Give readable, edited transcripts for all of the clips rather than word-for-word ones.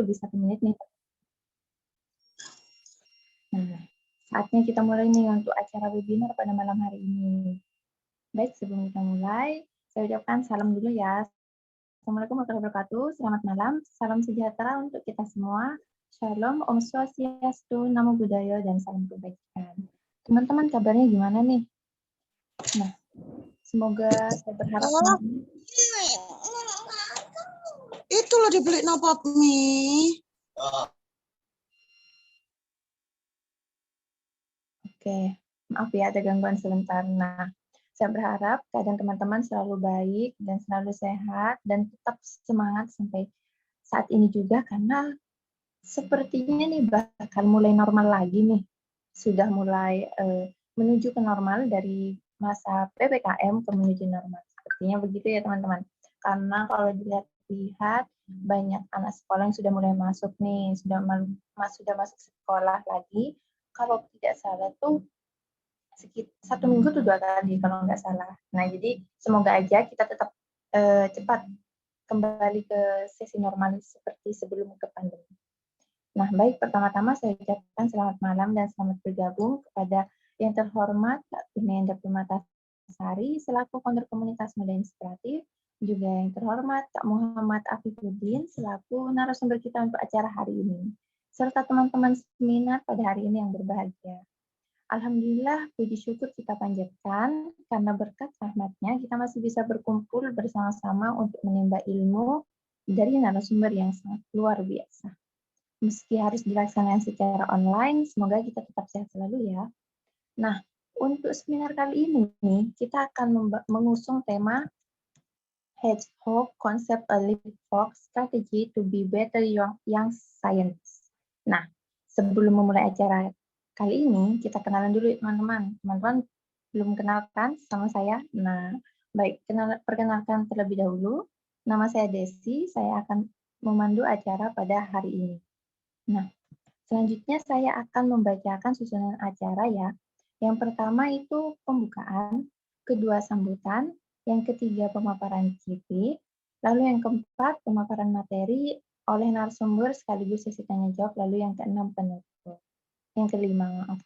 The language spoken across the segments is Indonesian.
lebih 1 menit nih. Nah, saatnya kita mulai nih untuk acara webinar pada malam hari ini. Baik, sebelum kita mulai, saya ucapkan salam dulu ya. Assalamualaikum warahmatullahi wabarakatuh. Selamat malam, salam sejahtera untuk kita semua. Shalom, Om Swastiastu, Namo Buddhaya, dan salam kebaikan. Teman-teman kabarnya gimana nih? Nah, semoga saya berharap itulah dibeli napa Mi. Oke, maaf ya ada gangguan sebentar. Nah, saya berharap keadaan teman-teman selalu baik dan selalu sehat dan tetap semangat sampai saat ini juga karena sepertinya nih bakal mulai normal lagi nih. Sudah mulai menuju ke normal dari masa PPKM ke menuju normal. Sepertinya begitu ya teman-teman. Karena kalau dilihat banyak anak sekolah yang sudah mulai masuk nih, sudah masuk sekolah lagi. Kalau tidak salah tuh sekitar 1 minggu tuh 2 kali kalau nggak salah. Nah jadi semoga aja kita tetap cepat kembali ke sesi normal seperti sebelum ke pandemi. Nah, baik, pertama-tama saya ucapkan selamat malam dan selamat bergabung kepada yang terhormat Kak Vinenda Permatasari selaku founder komunitas Muda Inspiratif, juga yang terhormat Kak Muhammad Afifuddin selaku narasumber kita untuk acara hari ini, serta teman-teman seminar pada hari ini yang berbahagia. Alhamdulillah, puji syukur kita panjatkan karena berkat rahmatnya kita masih bisa berkumpul bersama-sama untuk menimba ilmu dari narasumber yang sangat luar biasa. Meski harus dilaksanakan secara online, semoga kita tetap sehat selalu ya. Nah, untuk seminar kali ini kita akan mengusung tema Hedgehog Concept a Leapfrog Strategy to be Better Young Scientists. Nah, sebelum memulai acara kali ini, kita kenalan dulu teman-teman. Teman-teman belum kenalkan sama saya? Nah, baik, perkenalkan terlebih dahulu. Nama saya Desi, saya akan memandu acara pada hari ini. Nah, selanjutnya saya akan membacakan susunan acara ya. Yang pertama itu pembukaan, kedua sambutan, yang ketiga pemaparan CV, lalu yang keempat pemaparan materi oleh narasumber sekaligus sesi tanya jawab, lalu yang keenam penutup. Yang kelima, maaf.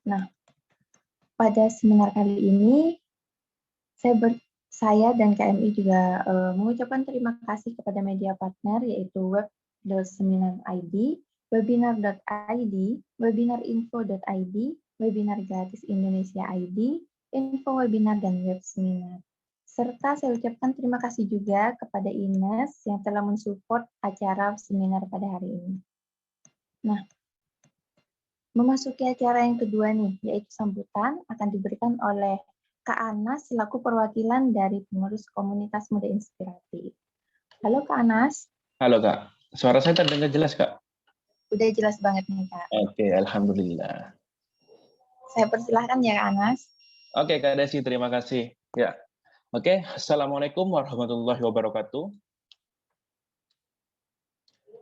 Nah, pada seminar kali ini saya dan KMI juga mengucapkan terima kasih kepada media partner yaitu web.seminar.id, webinar.id, webinarinfo.id, webinar gratis Indonesia ID, info webinar dan web seminar. Serta saya ucapkan terima kasih juga kepada Ines yang telah mensupport acara seminar pada hari ini. Nah, memasuki acara yang kedua nih, yaitu sambutan akan diberikan oleh Kak Anas selaku perwakilan dari pengurus komunitas Muda Inspiratif. Halo Kak Anas. Halo Kak, suara saya terdengar jelas Kak? Udah jelas banget nih Kak. Oke, alhamdulillah. Saya persilahkan ya Kak Anas. Oke Kak Desi, terima kasih. Ya, oke. Assalamualaikum warahmatullahi wabarakatuh.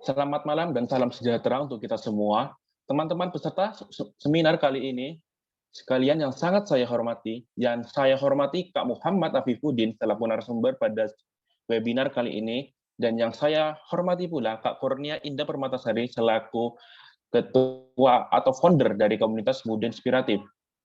Selamat malam dan salam sejahtera untuk kita semua. Teman-teman peserta seminar kali ini, sekalian yang sangat saya hormati, yang saya hormati Kak Muhammad Afifuddin selaku narasumber pada webinar kali ini, dan yang saya hormati pula Kak Kurnia Indah Permatasari selaku ketua atau founder dari komunitas Muda Inspiratif.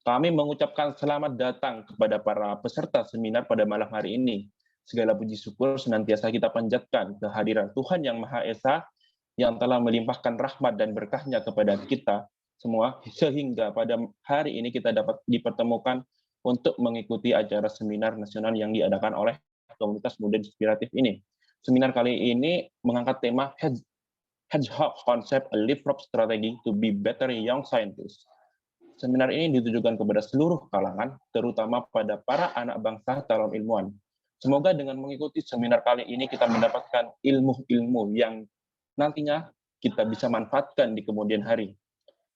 Kami mengucapkan selamat datang kepada para peserta seminar pada malam hari ini. Segala puji syukur senantiasa kita panjatkan kehadiran Tuhan Yang Maha Esa yang telah melimpahkan rahmat dan berkahnya kepada kita semua, sehingga pada hari ini kita dapat dipertemukan untuk mengikuti acara seminar nasional yang diadakan oleh komunitas Muda Inspiratif ini. Seminar kali ini mengangkat tema Hedgehog Concept, a Leapfrog Strategy to be Better Young Scientists. Seminar ini ditujukan kepada seluruh kalangan, terutama pada para anak bangsa calon ilmuwan. Semoga dengan mengikuti seminar kali ini kita mendapatkan ilmu-ilmu yang nantinya kita bisa manfaatkan di kemudian hari.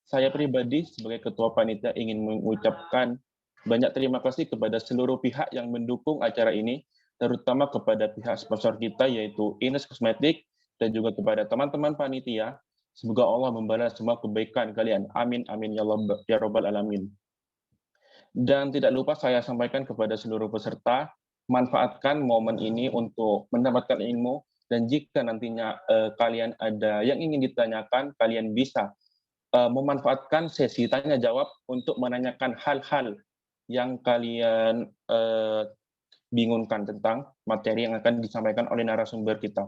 Saya pribadi sebagai ketua panitia ingin mengucapkan banyak terima kasih kepada seluruh pihak yang mendukung acara ini, terutama kepada pihak sponsor kita yaitu Ines Kosmetik, dan juga kepada teman-teman panitia. Semoga Allah membalas semua kebaikan kalian. Amin, amin, ya Allah, ya Rabbal Alamin. Dan tidak lupa saya sampaikan kepada seluruh peserta, manfaatkan momen ini untuk mendapatkan ilmu, Dan jika nantinya kalian ada yang ingin ditanyakan, kalian bisa memanfaatkan sesi tanya jawab untuk menanyakan hal-hal yang kalian bingungkan tentang materi yang akan disampaikan oleh narasumber kita.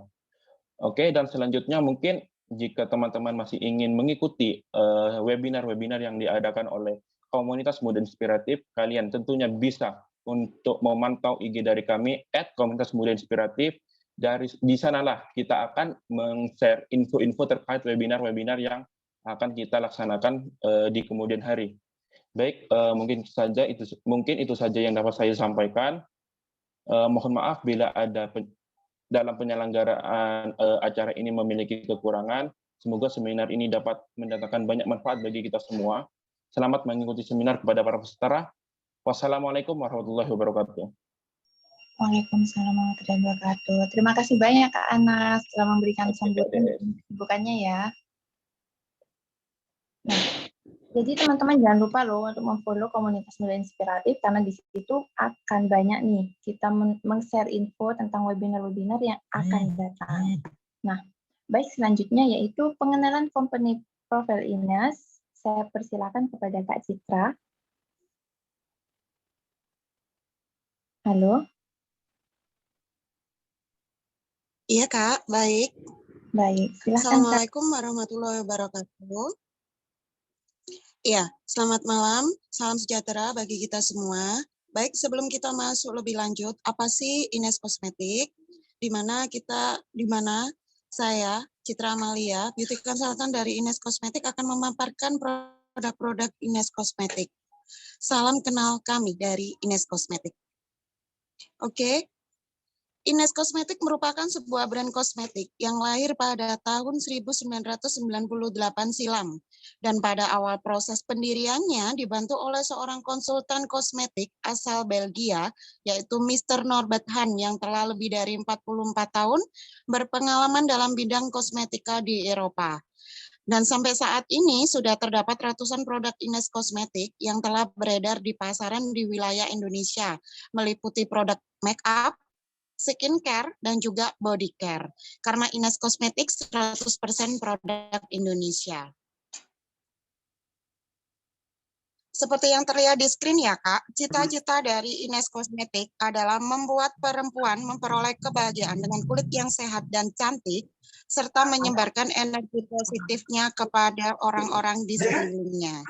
Oke, dan selanjutnya mungkin jika teman-teman masih ingin mengikuti webinar-webinar yang diadakan oleh Komunitas Muda Inspiratif, kalian tentunya bisa untuk memantau IG dari kami @komunitas muda inspiratif. Di sanalah kita akan meng-share info-info terkait webinar-webinar yang akan kita laksanakan di kemudian hari. Baik, mungkin itu saja yang dapat saya sampaikan. Mohon maaf bila ada dalam penyelenggaraan acara ini memiliki kekurangan. Semoga seminar ini dapat mendatangkan banyak manfaat bagi kita semua. Selamat mengikuti seminar kepada para peserta. Wassalamualaikum warahmatullahi wabarakatuh. Waalaikumsalam warahmatullahi wabarakatuh. Terima kasih banyak Kak Anas telah memberikan sambutan dan kesibukannya ya. Nah, jadi teman-teman jangan lupa loh untuk memfollow Komunitas Muda Inspiratif karena di situ akan banyak nih kita meng-share info tentang webinar-webinar yang akan datang. Nah, baik selanjutnya yaitu pengenalan company profile Ines. Saya persilakan kepada Kak Citra. Halo. Iya Kak, baik. Baik, silakan Kak. Assalamualaikum warahmatullahi wabarakatuh. Iya, selamat malam, salam sejahtera bagi kita semua. Baik, sebelum kita masuk lebih lanjut, apa sih Ines Kosmetik? Di mana saya, Citra Amalia, beauty consultant dari Ines Kosmetik akan memaparkan produk-produk Ines Kosmetik. Salam kenal kami dari Ines Kosmetik. Oke. Ines Kosmetik merupakan sebuah brand kosmetik yang lahir pada tahun 1998 silam. Dan pada awal proses pendiriannya dibantu oleh seorang konsultan kosmetik asal Belgia, yaitu Mr. Norbert Han yang telah lebih dari 44 tahun berpengalaman dalam bidang kosmetika di Eropa. Dan sampai saat ini sudah terdapat ratusan produk Ines Kosmetik yang telah beredar di pasaran di wilayah Indonesia, meliputi produk make up, skincare, dan juga body care. Karena Ines Kosmetik 100% produk Indonesia. Seperti yang terlihat di screen ya Kak, cita-cita dari Ines Kosmetik adalah membuat perempuan memperoleh kebahagiaan dengan kulit yang sehat dan cantik, serta menyebarkan energi positifnya kepada orang-orang di sekelilingnya.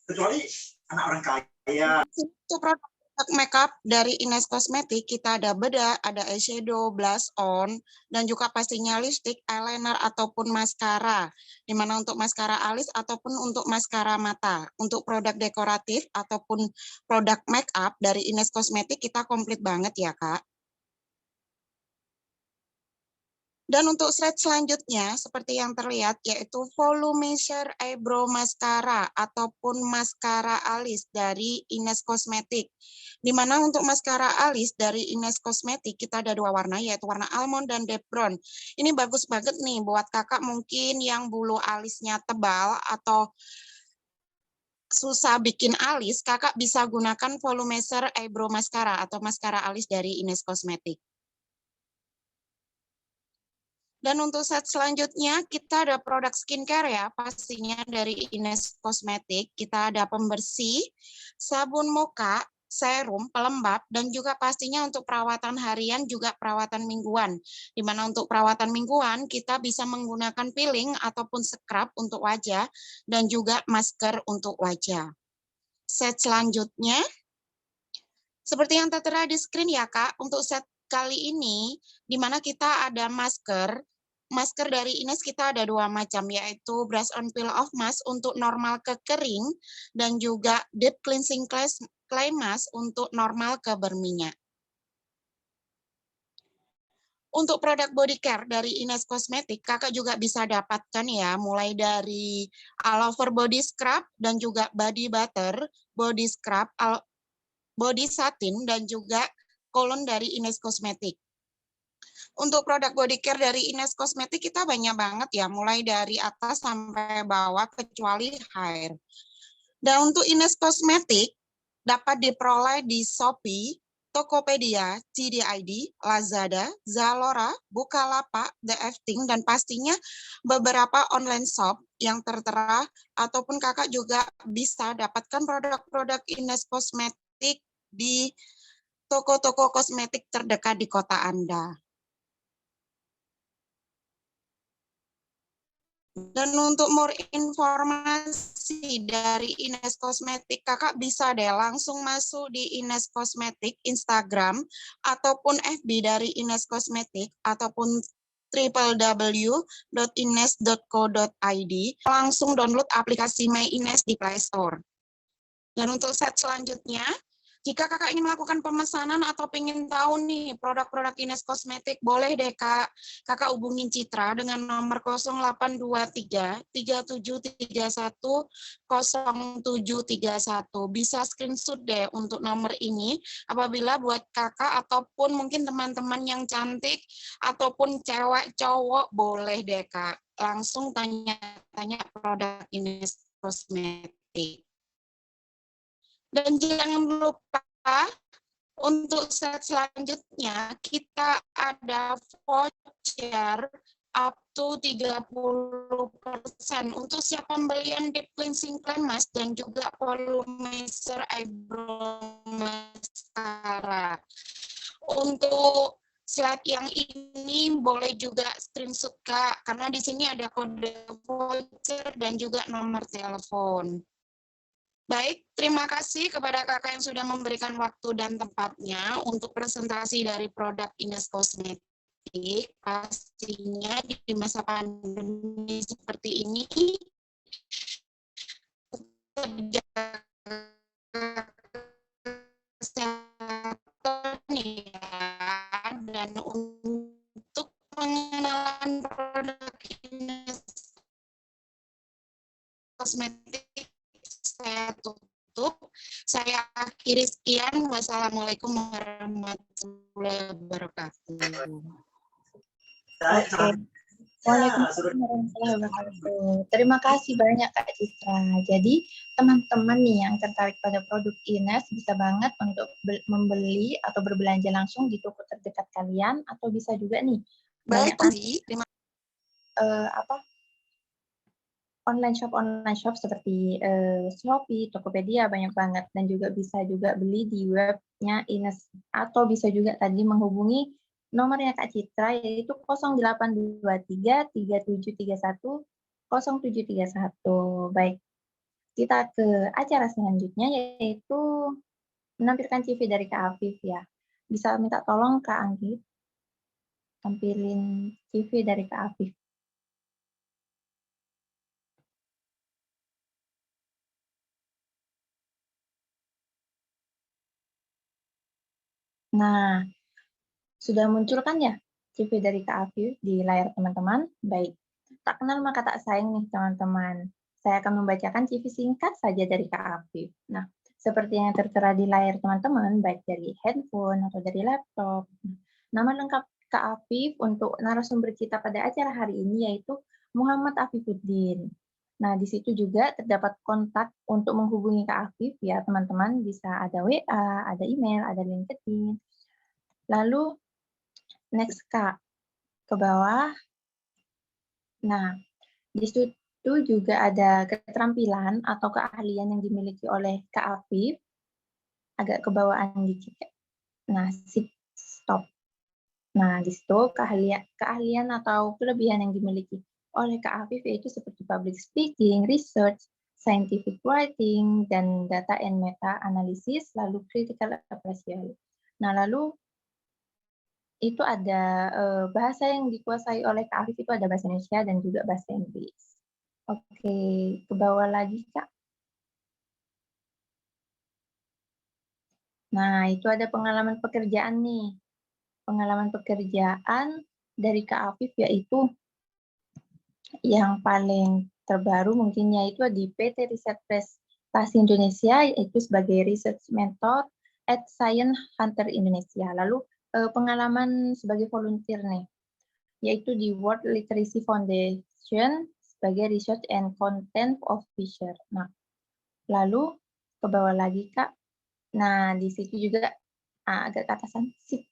Kecuali anak orang kaya. Itu produk makeup dari Ines Kosmetik, kita ada bedak, ada eyeshadow, blush on, dan juga pastinya lipstick, eyeliner, ataupun maskara. Di mana untuk maskara alis ataupun untuk maskara mata. Untuk produk dekoratif ataupun produk makeup dari Ines Kosmetik kita komplit banget ya Kak. Dan untuk slide selanjutnya, seperti yang terlihat, yaitu Volumizer Eyebrow Mascara ataupun maskara alis dari Ines Kosmetik. Di mana untuk maskara alis dari Ines Kosmetik, kita ada dua warna, yaitu warna almond dan deep brown. Ini bagus banget nih buat kakak mungkin yang bulu alisnya tebal atau susah bikin alis, kakak bisa gunakan Volumizer Eyebrow Mascara atau maskara alis dari Ines Kosmetik. Dan untuk set selanjutnya, kita ada produk skincare ya, pastinya dari Ines Kosmetik. Kita ada pembersih, sabun muka, serum, pelembab, dan juga pastinya untuk perawatan harian juga perawatan mingguan. Di mana untuk perawatan mingguan, kita bisa menggunakan peeling ataupun scrub untuk wajah, dan juga masker untuk wajah. Set selanjutnya, seperti yang tertera di screen ya Kak, untuk set kali ini, di mana kita ada masker. Masker dari Ines kita ada dua macam, yaitu brush on peel off mask untuk normal ke kering, dan juga deep cleansing clay mask untuk normal ke berminyak. Untuk produk body care dari Ines Kosmetik, kakak juga bisa dapatkan ya, mulai dari all over body scrub, dan juga body butter, body scrub, body satin, dan juga cologne dari Ines Kosmetik. Untuk produk body care dari Ines Kosmetik kita banyak banget ya, mulai dari atas sampai bawah kecuali hair. Dan untuk Ines Kosmetik dapat diperoleh di Shopee Tokopedia, CDID, Lazada, Zalora, Bukalapak, The Efting, dan pastinya beberapa online shop yang tertera, ataupun kakak juga bisa dapatkan produk-produk Ines Kosmetik di toko-toko kosmetik terdekat di kota Anda. Dan untuk more informasi dari Ines Kosmetik, kakak bisa deh langsung masuk di Ines Kosmetik Instagram ataupun FB dari Ines Kosmetik ataupun www.ines.co.id, langsung download aplikasi My Ines di Play Store. Dan untuk set selanjutnya, jika kakak ingin melakukan pemesanan atau ingin tahu nih produk-produk Ines Kosmetik, boleh deh kakak hubungin Citra dengan nomor 0823 3731 0731. Bisa screenshot deh untuk nomor ini apabila buat kakak ataupun mungkin teman-teman yang cantik ataupun cewek cowok, boleh deh kak langsung tanya-tanya produk Ines Kosmetik. Dan jangan lupa untuk set selanjutnya kita ada voucher up to 30% untuk siap pembelian deep cleansing cream mask dan juga volumizer eyebrow mascara. Untuk slide yang ini boleh juga screenshot Kak, karena di sini ada kode voucher dan juga nomor telepon. Baik, terima kasih kepada kakak yang sudah memberikan waktu dan tempatnya untuk presentasi dari produk Ines Kosmetik. Pastinya di masa pandemi seperti ini, kesehatan ya, dan untuk pengenalan produk Ines Kosmetik saya tutup. Saya akhiri sekian. Wassalamualaikum warahmatullahi wabarakatuh. Oke. Waalaikumsalam warahmatullahi wabarakatuh. Terima kasih banyak Kak Citra. Jadi teman-teman nih yang tertarik pada produk Ines bisa banget untuk membeli atau berbelanja langsung di toko terdekat kalian, atau bisa juga nih Baik, online shop seperti Shopee, Tokopedia banyak banget, dan juga bisa juga beli di webnya Ines, atau bisa juga tadi menghubungi nomornya Kak Citra yaitu 0823 3731 0731. Baik, kita ke acara selanjutnya yaitu menampilkan CV dari Kak Afif ya. Bisa minta tolong Kak Anggi tampilin CV dari Kak Afif. Nah, sudah muncul kan ya CV dari Kak Afif di layar teman-teman? Baik, tak kenal maka tak sayang nih teman-teman. Saya akan membacakan CV singkat saja dari Kak Afif. Nah, seperti yang tertera di layar teman-teman, baik dari handphone atau dari laptop. Nama lengkap Kak Afif untuk narasumber kita pada acara hari ini yaitu Muhammad Afifuddin. Nah, di situ juga terdapat kontak untuk menghubungi Kak Afif ya teman-teman. Bisa ada WA, ada email, ada LinkedIn. Lalu next Kak, ke bawah. Nah, di situ juga ada keterampilan atau keahlian yang dimiliki oleh Kak Afif. Agak ke bawahan dikit ya. Nah, stop. Nah, di situ keahlian atau kelebihan yang dimiliki oleh Kak Afif yaitu seperti public speaking, research, scientific writing, dan data and meta analysis, lalu critical appraisal. Nah, lalu itu ada bahasa yang dikuasai oleh Kak Afif itu ada bahasa Indonesia dan juga bahasa Inggris. Oke, ke bawah lagi Kak. Nah, itu ada pengalaman pekerjaan nih. Pengalaman pekerjaan dari Kak Afif yaitu yang paling terbaru mungkin yaitu di PT Riset Prestasi Indonesia yaitu sebagai research mentor at Science Hunter Indonesia. Lalu pengalaman sebagai volunteer nih, yaitu di World Literacy Foundation sebagai Research and Content Officer. Nah, lalu ke bawah lagi Kak. Nah, di situ juga agak ke atasan, sip.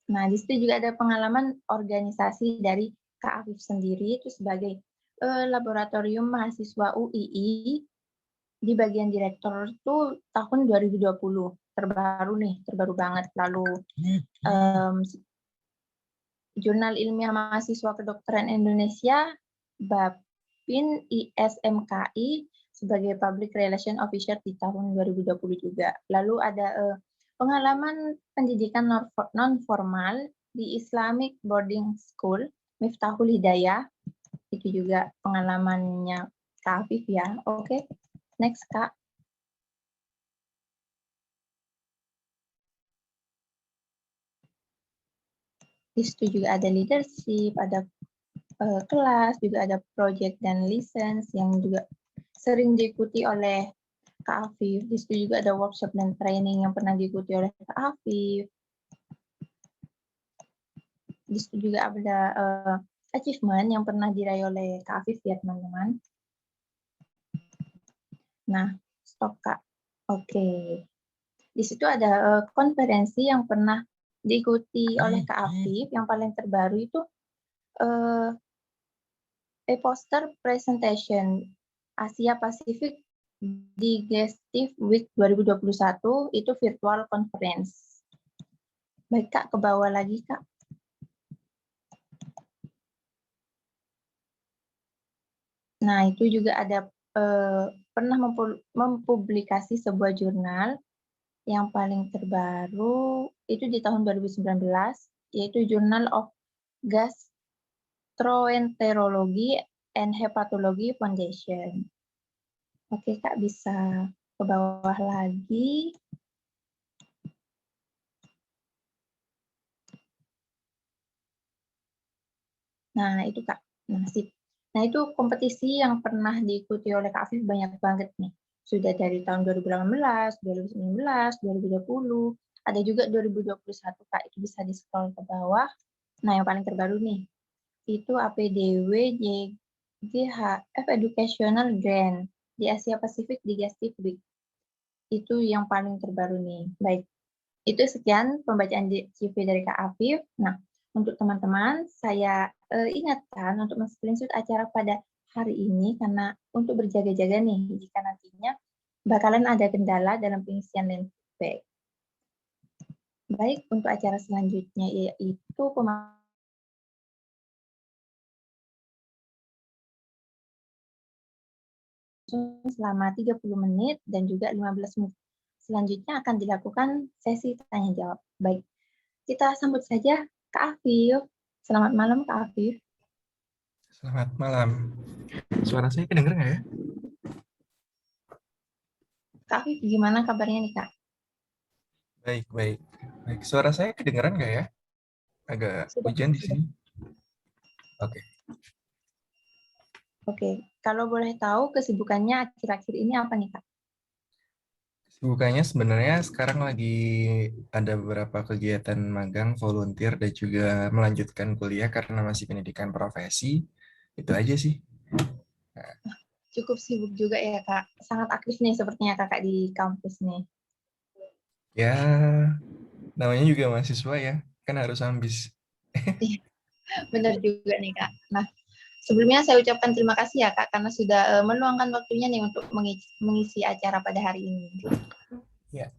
Nah, di situ juga ada pengalaman organisasi dari Kak Afif sendiri, itu sebagai laboratorium mahasiswa UII di bagian direktur tuh tahun 2020, terbaru banget. Lalu Jurnal Ilmiah Mahasiswa Kedokteran Indonesia, BAPIN ISMKI sebagai Public Relation Officer di tahun 2020 juga. Lalu ada pengalaman pendidikan non-formal di Islamic Boarding School, Miftahul Hidayah. Itu juga pengalamannya Kak Afif ya. Oke, next Kak. Di situ juga ada leadership, ada kelas, juga ada project dan license yang juga sering diikuti oleh Kak Afif. Di situ juga ada workshop dan training yang pernah diikuti oleh Kak Afif. Di situ juga ada achievement yang pernah diraih oleh Kak Afif ya teman-teman. Nah, stop Kak. Oke. Di situ ada konferensi yang pernah diikuti oleh Kak Afif. Yang paling terbaru itu poster presentation Asia Pacific Digestive Week 2021 itu virtual conference. Baik Kak, ke bawah lagi Kak. Nah, itu juga ada pernah mempublikasi sebuah jurnal yang paling terbaru itu di tahun 2019, yaitu Journal of Gastroenterology and Hepatology Foundation. Oke Kak, bisa ke bawah lagi. Nah, itu Kak. Nah, itu kompetisi yang pernah diikuti oleh Kak Afif banyak banget nih. Sudah dari tahun 2018, 2019, 2020, ada juga 2021 Kak, itu bisa di-scroll ke bawah. Nah, yang paling terbaru nih, itu APDW JGHF Educational Grant di Asia Pacific Digestive Week. Itu yang paling terbaru nih. Baik, itu sekian pembacaan CV dari Kak Afif. Nah, untuk teman-teman, saya ingatkan untuk men-screenshot acara pada hari ini karena untuk berjaga-jaga nih jika nantinya bakalan ada kendala dalam pengisian dan feedback. Baik, untuk acara selanjutnya yaitu selama 30 menit dan juga 15 menit. Selanjutnya akan dilakukan sesi tanya jawab. Baik, kita sambut saja Kak Afif. Selamat malam Kak Afif. Selamat malam. Suara saya kedengar nggak ya? Kak Afif, gimana kabarnya nih Kak? Baik. Suara saya kedengaran nggak ya? Agak hujan di sini. Oke. Oke, kalau boleh tahu kesibukannya akhir-akhir ini apa nih Kak? Kesibukannya sebenarnya sekarang lagi ada beberapa kegiatan magang, volunteer, dan juga melanjutkan kuliah karena masih pendidikan profesi. Itu aja sih. Cukup sibuk juga ya Kak. Sangat aktif nih sepertinya Kakak di kampus nih. Ya, namanya juga mahasiswa ya. Kan harus ambis. Benar juga nih Kak. Nah, sebelumnya saya ucapkan terima kasih ya Kak karena sudah meluangkan waktunya nih untuk mengisi acara pada hari ini. Ya.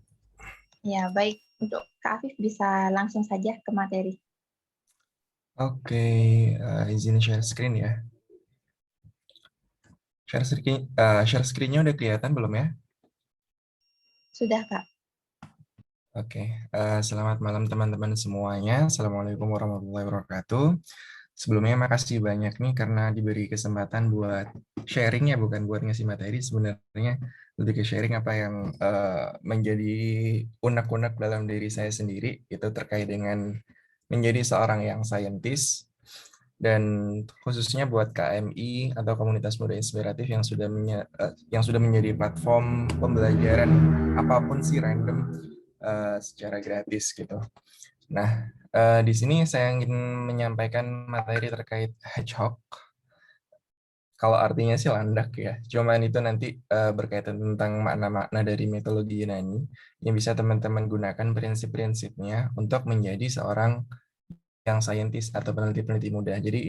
Ya, baik. Untuk Kak Afif bisa langsung saja ke materi. Oke, izin share screen ya. Share screen-nya udah kelihatan belum ya? Sudah Kak. Oke, selamat malam teman-teman semuanya. Assalamualaikum warahmatullahi wabarakatuh. Sebelumnya makasih banyak nih karena diberi kesempatan buat sharing ya, bukan buat ngasih materi. Sebenarnya lebih ke sharing apa yang menjadi unek-unek dalam diri saya sendiri, itu terkait dengan menjadi seorang yang saintis, dan khususnya buat KMI atau komunitas muda inspiratif yang sudah menjadi platform pembelajaran apapun sih random secara gratis gitu. Nah, di sini saya ingin menyampaikan materi terkait hedgehog. Kalau artinya sih landak ya. Cuman itu nanti berkaitan tentang makna-makna dari mitologi Yunani yang bisa teman-teman gunakan prinsip-prinsipnya untuk menjadi seorang yang saintis atau peneliti-peneliti muda. Jadi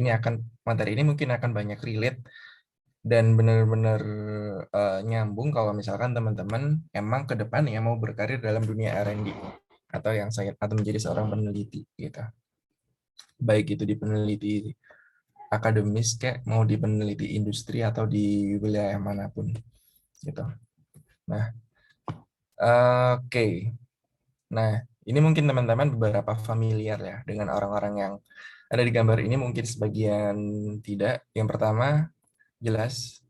materi ini mungkin akan banyak relate dan benar-benar nyambung kalau misalkan teman-teman emang ke depannya mau berkarir dalam dunia R&D atau yang atau menjadi seorang peneliti gitu. Baik itu di peneliti akademis kayak mau di peneliti industri atau di wilayah manapun gitu. Nah, oke. Nah, ini mungkin teman-teman beberapa familiar ya dengan orang-orang yang ada di gambar ini, mungkin sebagian tidak. Yang pertama jelas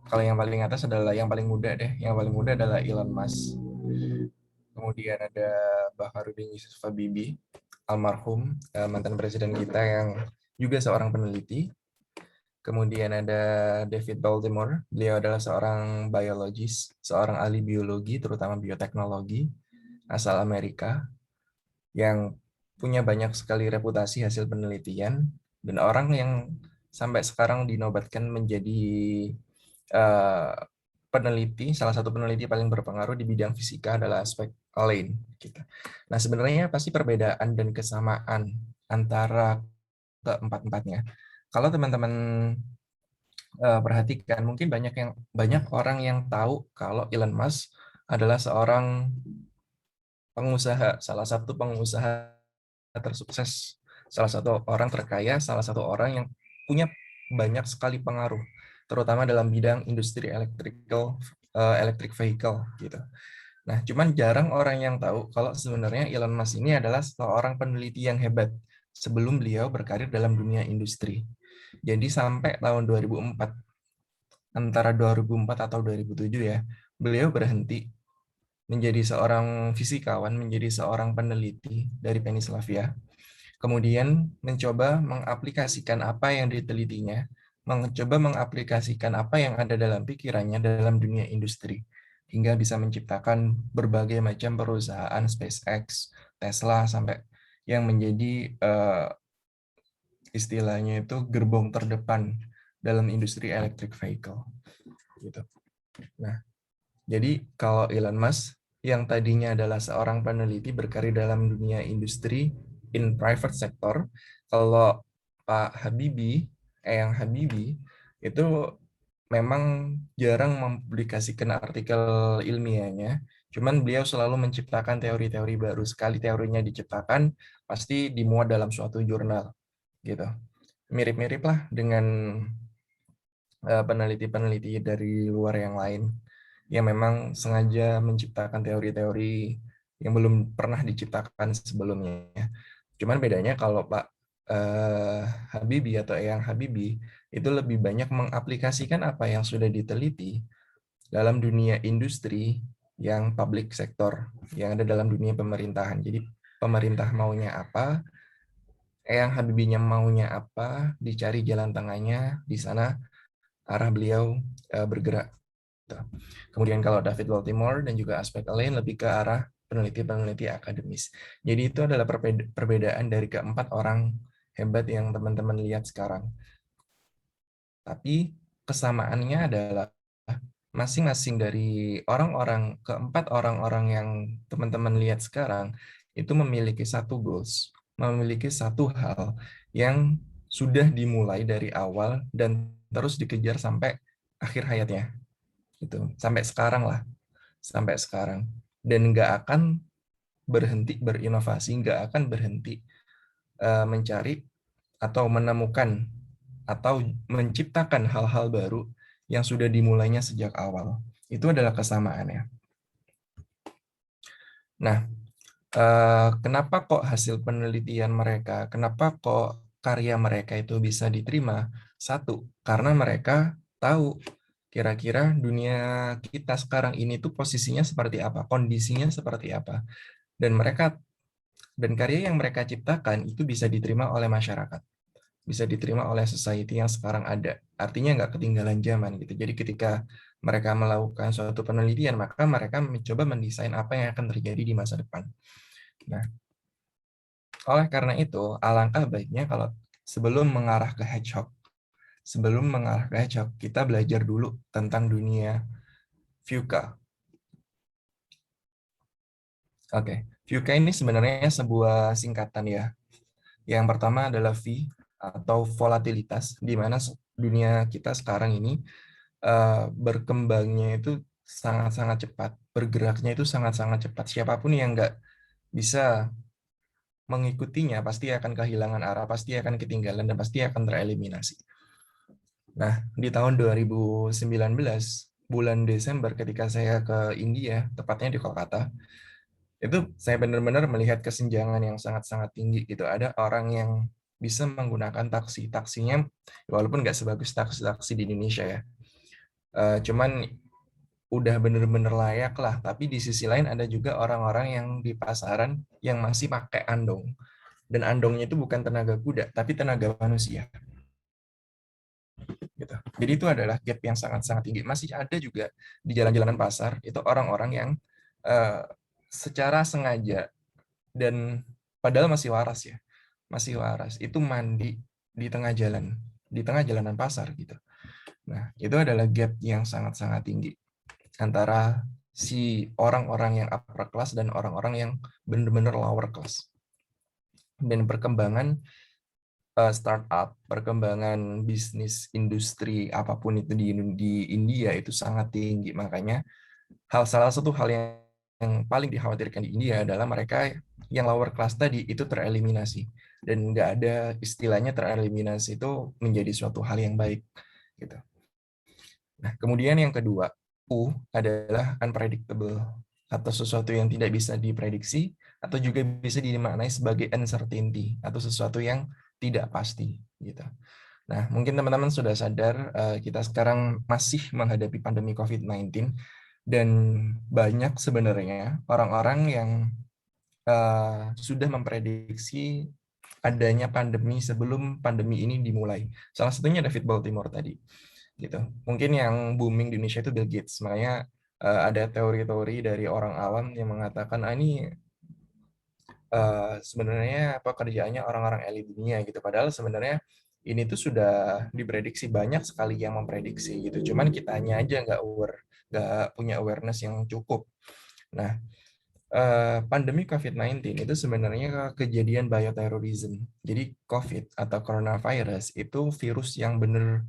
kalau yang paling atas adalah yang paling muda deh. Yang paling muda adalah Elon Musk. Kemudian ada Baharudin Yusuf Habibie, almarhum mantan presiden kita yang juga seorang peneliti. Kemudian ada David Baltimore, beliau adalah seorang biologis, seorang ahli biologi, terutama bioteknologi, asal Amerika, yang punya banyak sekali reputasi hasil penelitian, dan orang yang sampai sekarang dinobatkan menjadi peneliti, salah satu peneliti paling berpengaruh di bidang fisika adalah aspek Alain. Gitu. Nah, sebenarnya pasti perbedaan dan kesamaan antara keempat-empatnya. Kalau teman-teman perhatikan, mungkin banyak orang yang tahu kalau Elon Musk adalah seorang pengusaha, salah satu pengusaha tersukses, salah satu orang terkaya, salah satu orang yang punya banyak sekali pengaruh, terutama dalam bidang industri electric vehicle gitu. Nah, cuman jarang orang yang tahu kalau sebenarnya Elon Musk ini adalah seorang peneliti yang hebat sebelum beliau berkarir dalam dunia industri. Jadi sampai tahun 2004, antara 2004 atau 2007 ya, beliau berhenti menjadi seorang fisikawan, menjadi seorang peneliti dari Pennsylvania. Kemudian mencoba mengaplikasikan apa yang ditelitinya, mencoba mengaplikasikan apa yang ada dalam pikirannya dalam dunia industri, hingga bisa menciptakan berbagai macam perusahaan SpaceX, Tesla, sampai yang menjadi istilahnya itu gerbong terdepan dalam industri electric vehicle. Gitu. Nah, jadi kalau Elon Musk yang tadinya adalah seorang peneliti berkarir dalam dunia industri in private sector, kalau Pak Habibie, Eyang Habibie itu memang jarang mempublikasikan artikel ilmiahnya, cuman beliau selalu menciptakan teori-teori baru. Sekali teorinya diciptakan, pasti dimuat dalam suatu jurnal, gitu. Mirip-mirip lah dengan peneliti-peneliti dari luar yang lain yang memang sengaja menciptakan teori-teori yang belum pernah diciptakan sebelumnya. Cuman bedanya kalau Pak Habibie atau Eyang Habibie itu lebih banyak mengaplikasikan apa yang sudah diteliti dalam dunia industri yang public sector, yang ada dalam dunia pemerintahan. Jadi pemerintah maunya apa, Eyang Habibie-nya maunya apa, dicari jalan tengahnya, di sana arah beliau bergerak. Kemudian kalau David Baltimore dan juga aspek lain lebih ke arah peneliti-peneliti akademis. Jadi itu adalah perbedaan dari keempat orang hebat yang teman-teman lihat sekarang. Tapi kesamaannya adalah masing-masing dari keempat orang-orang yang teman-teman lihat sekarang itu memiliki satu goals, memiliki satu hal yang sudah dimulai dari awal dan terus dikejar sampai akhir hayatnya. Gitu. Sampai sekarang. Dan nggak akan berhenti berinovasi, nggak akan berhenti mencari atau menemukan atau menciptakan hal-hal baru yang sudah dimulainya sejak awal. Itu adalah kesamaannya. Nah, kenapa kok hasil penelitian mereka, kenapa kok karya mereka itu bisa diterima? Satu, karena mereka tahu kira-kira dunia kita sekarang ini tuh posisinya seperti apa, kondisinya seperti apa. Dan karya yang mereka ciptakan itu bisa diterima oleh masyarakat, bisa diterima oleh society yang sekarang ada. Artinya nggak ketinggalan zaman gitu. Jadi ketika mereka melakukan suatu penelitian, maka mereka mencoba mendesain apa yang akan terjadi di masa depan. Nah, oleh karena itu, alangkah baiknya kalau sebelum mengarah ke hedgehog, sebelum mengarah ke hedgehog, kita belajar dulu tentang dunia VUCA. Oke, VUCA ini sebenarnya sebuah singkatan ya. Yang pertama adalah V atau volatilitas, di mana dunia kita sekarang ini berkembangnya itu sangat-sangat cepat, bergeraknya itu sangat-sangat cepat. Siapapun yang nggak bisa mengikutinya pasti akan kehilangan arah, pasti akan ketinggalan, dan pasti akan tereliminasi. Nah, di tahun 2019, bulan Desember ketika saya ke India, tepatnya di Kolkata, itu saya benar-benar melihat kesenjangan yang sangat-sangat tinggi gitu. Ada orang yang bisa menggunakan taksi, taksinya walaupun nggak sebagus taksi-taksi di Indonesia ya. Cuman udah bener-bener layak lah, tapi di sisi lain ada juga orang-orang yang di pasaran yang masih pakai andong, dan andongnya itu bukan tenaga kuda tapi tenaga manusia gitu. Jadi itu adalah gap yang sangat-sangat tinggi. Masih ada juga di jalan-jalanan pasar itu orang-orang yang secara sengaja dan padahal masih waras ya, masih waras, itu mandi di tengah jalan, di tengah jalanan pasar gitu. Nah, itu adalah gap yang sangat-sangat tinggi antara si orang-orang yang upper class dan orang-orang yang benar-benar lower class. Dan perkembangan startup, perkembangan bisnis industri apapun itu di India itu sangat tinggi. Makanya salah satu hal yang paling dikhawatirkan di India adalah mereka yang lower class tadi itu tereliminasi. Dan nggak ada istilahnya tereliminasi itu menjadi suatu hal yang baik gitu. Nah, kemudian yang kedua, U adalah unpredictable atau sesuatu yang tidak bisa diprediksi atau juga bisa dimaknai sebagai uncertainty atau sesuatu yang tidak pasti gitu. Nah, mungkin teman-teman sudah sadar kita sekarang masih menghadapi pandemi COVID-19 dan banyak sebenarnya orang-orang yang sudah memprediksi adanya pandemi sebelum pandemi ini dimulai. Salah satunya David Baltimore tadi. Gitu. Mungkin yang booming di Indonesia itu Bill Gates. Makanya ada teori-teori dari orang awam yang mengatakan ini sebenarnya pekerjaannya orang-orang elit dunia gitu. Padahal sebenarnya ini tuh sudah diprediksi, banyak sekali yang memprediksi gitu. Cuman kitanya aja nggak punya awareness yang cukup. Nah, pandemi COVID-19 itu sebenarnya kejadian bioterrorism. Jadi COVID atau coronavirus itu virus yang benar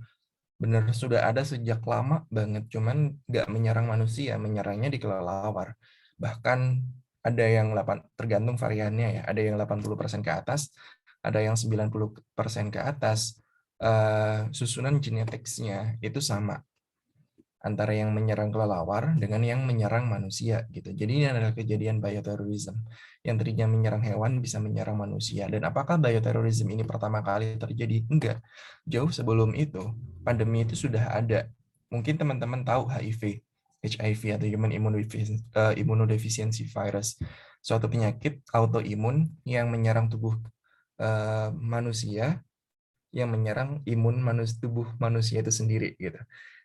sudah ada sejak lama banget, cuman nggak menyerang manusia, menyerangnya di kelelawar. Bahkan ada yang tergantung variannya ya, ada yang 80% ke atas, ada yang 90% ke atas, susunan genetiknya itu sama antara yang menyerang kelelawar dengan yang menyerang manusia gitu. Jadi ini adalah kejadian bioterrorism yang tadinya menyerang hewan bisa menyerang manusia. Dan apakah bioterrorism ini pertama kali terjadi? Enggak. Jauh sebelum itu, pandemi itu sudah ada. Mungkin teman-teman tahu HIV atau Human Immunodeficiency Virus, suatu penyakit autoimun yang menyerang tubuh manusia, yang menyerang tubuh manusia itu sendiri gitu.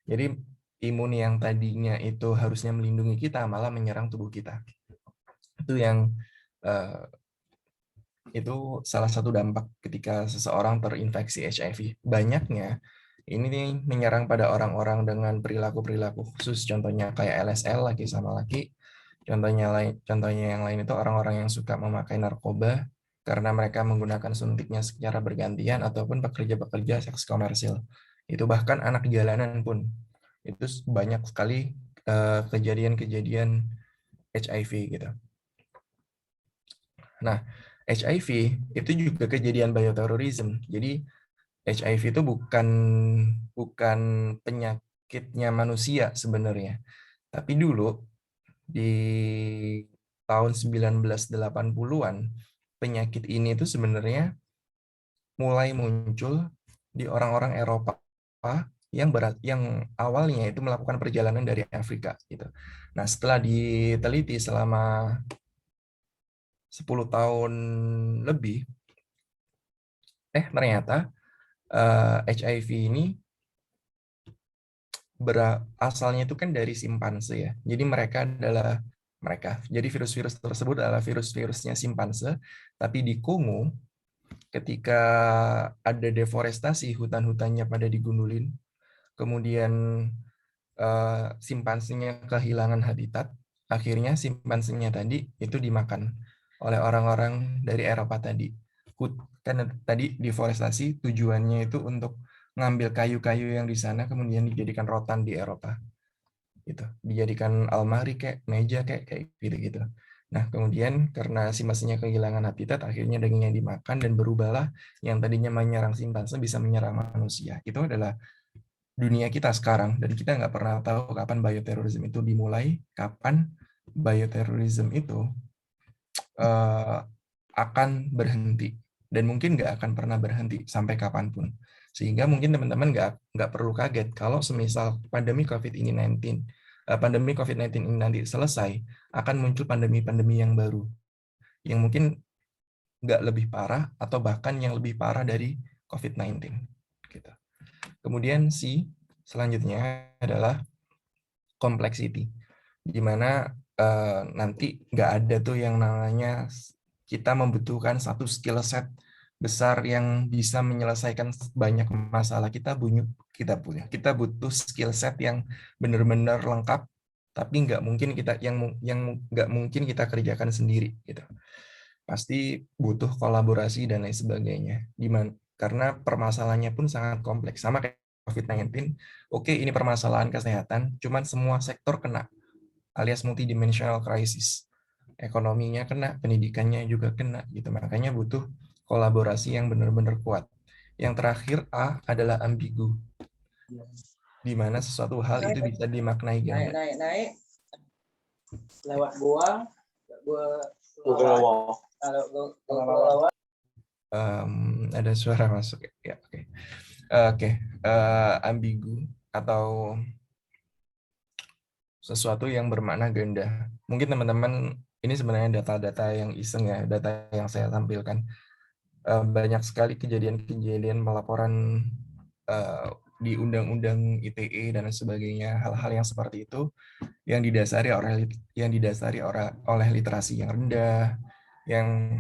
Jadi imun yang tadinya itu harusnya melindungi kita malah menyerang tubuh kita. Itu yang itu salah satu dampak ketika seseorang terinfeksi HIV. Banyaknya ini nih menyerang pada orang-orang dengan perilaku-perilaku khusus, contohnya kayak LSL laki sama laki. Contohnya yang lain itu orang-orang yang suka memakai narkoba karena mereka menggunakan suntiknya secara bergantian ataupun pekerja-pekerja seks komersil. Itu bahkan anak jalanan pun itu banyak sekali kejadian-kejadian HIV gitu. Nah, HIV itu juga kejadian bioterrorism. Jadi HIV itu bukan penyakitnya manusia sebenarnya. Tapi dulu di tahun 1980-an penyakit ini itu sebenarnya mulai muncul di orang-orang Eropa yang awalnya itu melakukan perjalanan dari Afrika gitu. Nah, setelah diteliti selama 10 tahun lebih, ternyata HIV ini asalnya itu kan dari simpanse ya. Jadi jadi virus-virus tersebut adalah virus-virusnya simpanse, tapi di Kongo ketika ada deforestasi, hutan-hutannya pada digundulin, kemudian simpansinya kehilangan habitat, akhirnya simpansinya tadi itu dimakan oleh orang-orang dari Eropa tadi. Kan tadi deforestasi tujuannya itu untuk ngambil kayu-kayu yang di sana kemudian dijadikan rotan di Eropa. Gitu. Dijadikan almari kayak meja kayak gitu-gitu. Nah, kemudian karena simpansinya kehilangan habitat, akhirnya dagingnya dimakan dan berubahlah yang tadinya menyerang simpanse bisa menyerang manusia. Itu adalah dunia kita sekarang, dan kita nggak pernah tahu kapan bioterorisme itu dimulai, kapan bioterorisme itu akan berhenti, dan mungkin nggak akan pernah berhenti sampai kapanpun. Sehingga mungkin teman-teman nggak perlu kaget kalau semisal pandemi COVID-19 ini nanti selesai, akan muncul pandemi-pandemi yang baru, yang mungkin nggak lebih parah atau bahkan yang lebih parah dari COVID-19. Gitu. Kemudian selanjutnya adalah complexity, di mana nanti nggak ada tuh yang namanya kita membutuhkan satu skill set besar yang bisa menyelesaikan banyak masalah. Kita butuh skill set yang benar-benar lengkap, tapi nggak mungkin kita nggak mungkin kita kerjakan sendiri gitu. Pasti butuh kolaborasi dan lain sebagainya. Karena permasalahannya pun sangat kompleks, sama kayak COVID-19. Oke, ini permasalahan kesehatan, cuman semua sektor kena, alias multidimensional crisis. Ekonominya kena, pendidikannya juga kena gitu. Makanya butuh kolaborasi yang benar-benar kuat. Yang terakhir A adalah ambigu, di mana sesuatu hal itu bisa dimaknai ganda. Naik lewat gua ada suara masuk ya. Oke. Ambigu atau sesuatu yang bermakna ganda. Mungkin teman-teman, ini sebenarnya data-data yang iseng ya, data yang saya tampilkan. Banyak sekali kejadian-kejadian pelaporan di Undang-Undang ITE dan sebagainya, hal-hal yang seperti itu yang didasari oleh literasi yang rendah, yang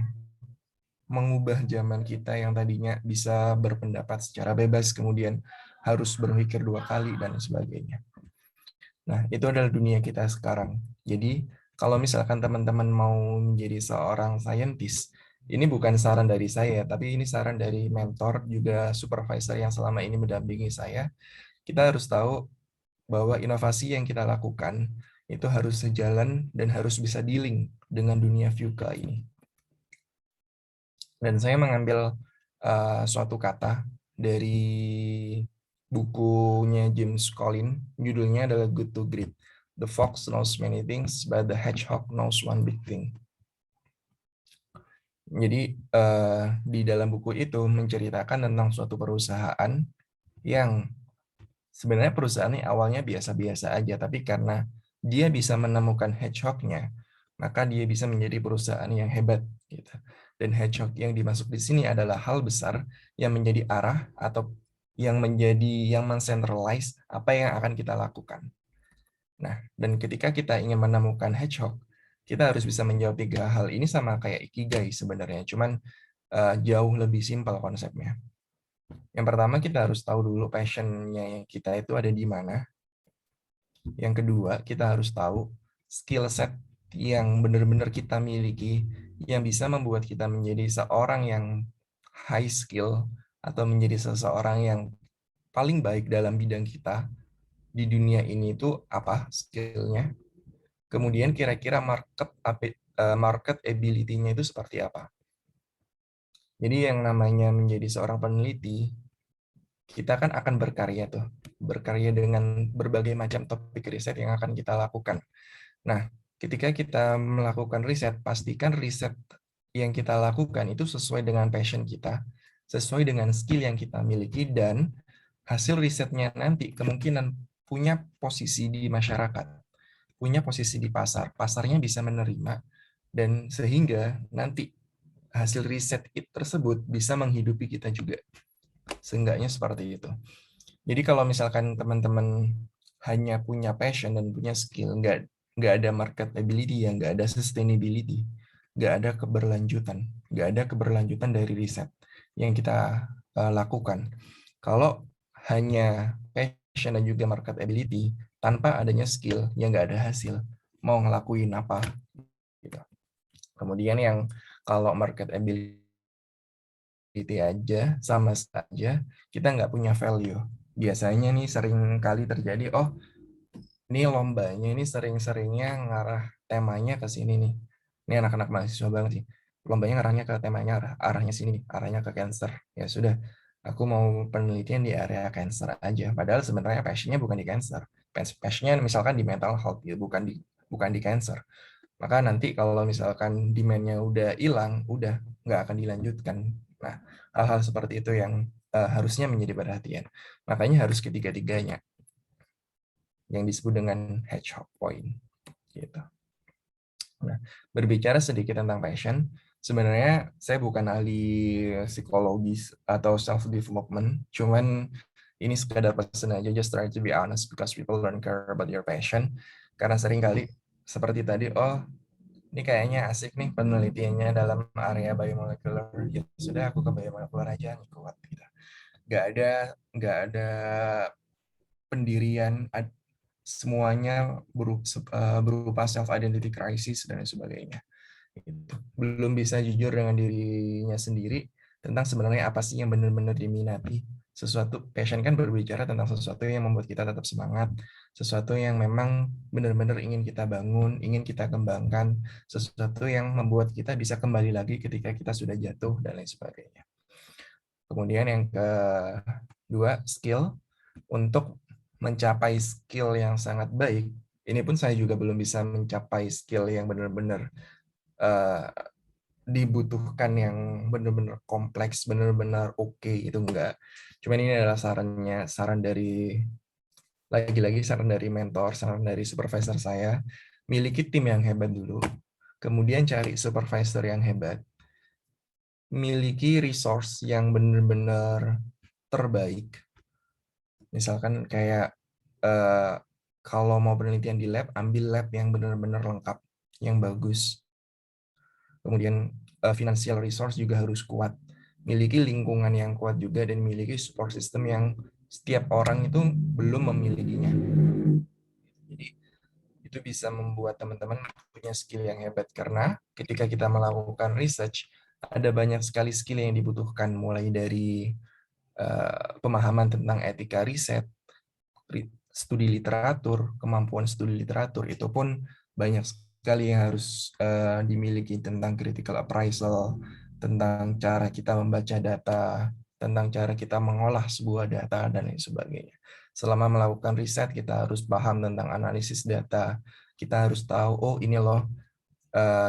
mengubah zaman kita yang tadinya bisa berpendapat secara bebas, kemudian harus berpikir 2 kali dan sebagainya. Nah, itu adalah dunia kita sekarang. Jadi, kalau misalkan teman-teman mau menjadi seorang saintis, ini bukan saran dari saya, tapi ini saran dari mentor, juga supervisor yang selama ini mendampingi saya. Kita harus tahu bahwa inovasi yang kita lakukan itu harus sejalan dan harus bisa dealing dengan dunia VUCA ini. Dan saya mengambil suatu kata dari bukunya James Collins, judulnya adalah Good to Great. The fox knows many things, but the hedgehog knows one big thing. Jadi di dalam buku itu menceritakan tentang suatu perusahaan yang sebenarnya perusahaan ini awalnya biasa-biasa aja, tapi karena dia bisa menemukan hedgehog-nya, maka dia bisa menjadi perusahaan yang hebat. Gitu. Dan hedgehog yang dimasuk di sini adalah hal besar yang menjadi arah atau yang mencentralize apa yang akan kita lakukan. Nah, dan ketika kita ingin menemukan hedgehog, kita harus bisa menjawab 3 hal ini, sama kayak ikigai sebenarnya, cuman jauh lebih simpel konsepnya. Yang pertama, kita harus tahu dulu passion-nya kita itu ada di mana. Yang kedua, kita harus tahu skill set yang benar-benar kita miliki yang bisa membuat kita menjadi seorang yang high skill atau menjadi seseorang yang paling baik dalam bidang kita di dunia ini itu apa skillnya. Kemudian kira-kira market ability-nya itu seperti apa. Jadi yang namanya menjadi seorang peneliti, kita kan akan berkarya dengan berbagai macam topik riset yang akan kita lakukan. Nah, ketika kita melakukan riset, pastikan riset yang kita lakukan itu sesuai dengan passion kita, sesuai dengan skill yang kita miliki, dan hasil risetnya nanti kemungkinan punya posisi di masyarakat, punya posisi di pasar, pasarnya bisa menerima, dan sehingga nanti hasil riset tersebut bisa menghidupi kita juga. Seenggaknya seperti itu. Jadi kalau misalkan teman-teman hanya punya passion dan punya skill, nggak ada marketability, nggak ada sustainability, nggak ada keberlanjutan dari riset. yang kita lakukan. Kalau hanya passion dan juga marketability tanpa adanya skill, yang nggak ada hasil, mau ngelakuin apa gitu. Kemudian yang kalau marketability aja sama saja kita nggak punya value. Biasanya nih sering kali terjadi, oh ini lombanya ini sering-seringnya ngarah temanya ke sini nih. Ini anak-anak mahasiswa banget sih. Lombanya ngarahnya ke temanya arahnya sini, arahnya ke cancer. Ya sudah, aku mau penelitian di area cancer aja. Padahal sebenarnya passionnya bukan di cancer. Passionnya misalkan di mental health, ya, bukan di cancer. Maka nanti kalau misalkan demand-nya udah hilang, udah nggak akan dilanjutkan. Nah, hal-hal seperti itu yang harusnya menjadi perhatian. Makanya harus ketiga-tiganya yang disebut dengan hedgehog point gitu. Nah, berbicara sedikit tentang passion, sebenarnya saya bukan ahli psikologis atau self development, cuman ini sekadar pesan aja, just try to be honest because people don't care about your passion. Karena seringkali seperti tadi, oh ini kayaknya asik nih penelitiannya dalam area biomolekular, ya sudah aku ke biomolekular aja ngikut gitu. Nggak ada pendirian, semuanya berupa self identity crisis dan sebagainya. Gitu. Belum bisa jujur dengan dirinya sendiri tentang sebenarnya apa sih yang benar-benar diminati. Sesuatu passion kan berbicara tentang sesuatu yang membuat kita tetap semangat, sesuatu yang memang benar-benar ingin kita bangun, ingin kita kembangkan, sesuatu yang membuat kita bisa kembali lagi ketika kita sudah jatuh dan lain sebagainya. Kemudian yang kedua, skill. Untuk mencapai skill yang sangat baik, ini pun saya juga belum bisa mencapai skill yang benar-benar dibutuhkan yang benar-benar kompleks, benar-benar oke, itu enggak. Cuman ini adalah saran dari lagi-lagi saran dari mentor, saran dari supervisor saya, miliki tim yang hebat dulu, kemudian cari supervisor yang hebat, miliki resource yang benar-benar terbaik. Misalkan kayak kalau mau penelitian di lab, ambil lab yang benar-benar lengkap, yang bagus. Kemudian financial resource juga harus kuat. Miliki lingkungan yang kuat juga dan miliki support system yang setiap orang itu belum memilikinya. Jadi itu bisa membuat teman-teman punya skill yang hebat karena ketika kita melakukan research ada banyak sekali skill yang dibutuhkan mulai dari pemahaman tentang etika riset, studi literatur, kemampuan studi literatur itu pun banyak sekali yang harus dimiliki tentang critical appraisal, tentang cara kita membaca data, tentang cara kita mengolah sebuah data dan lain sebagainya. Selama melakukan riset kita harus paham tentang analisis data, kita harus tahu oh ini loh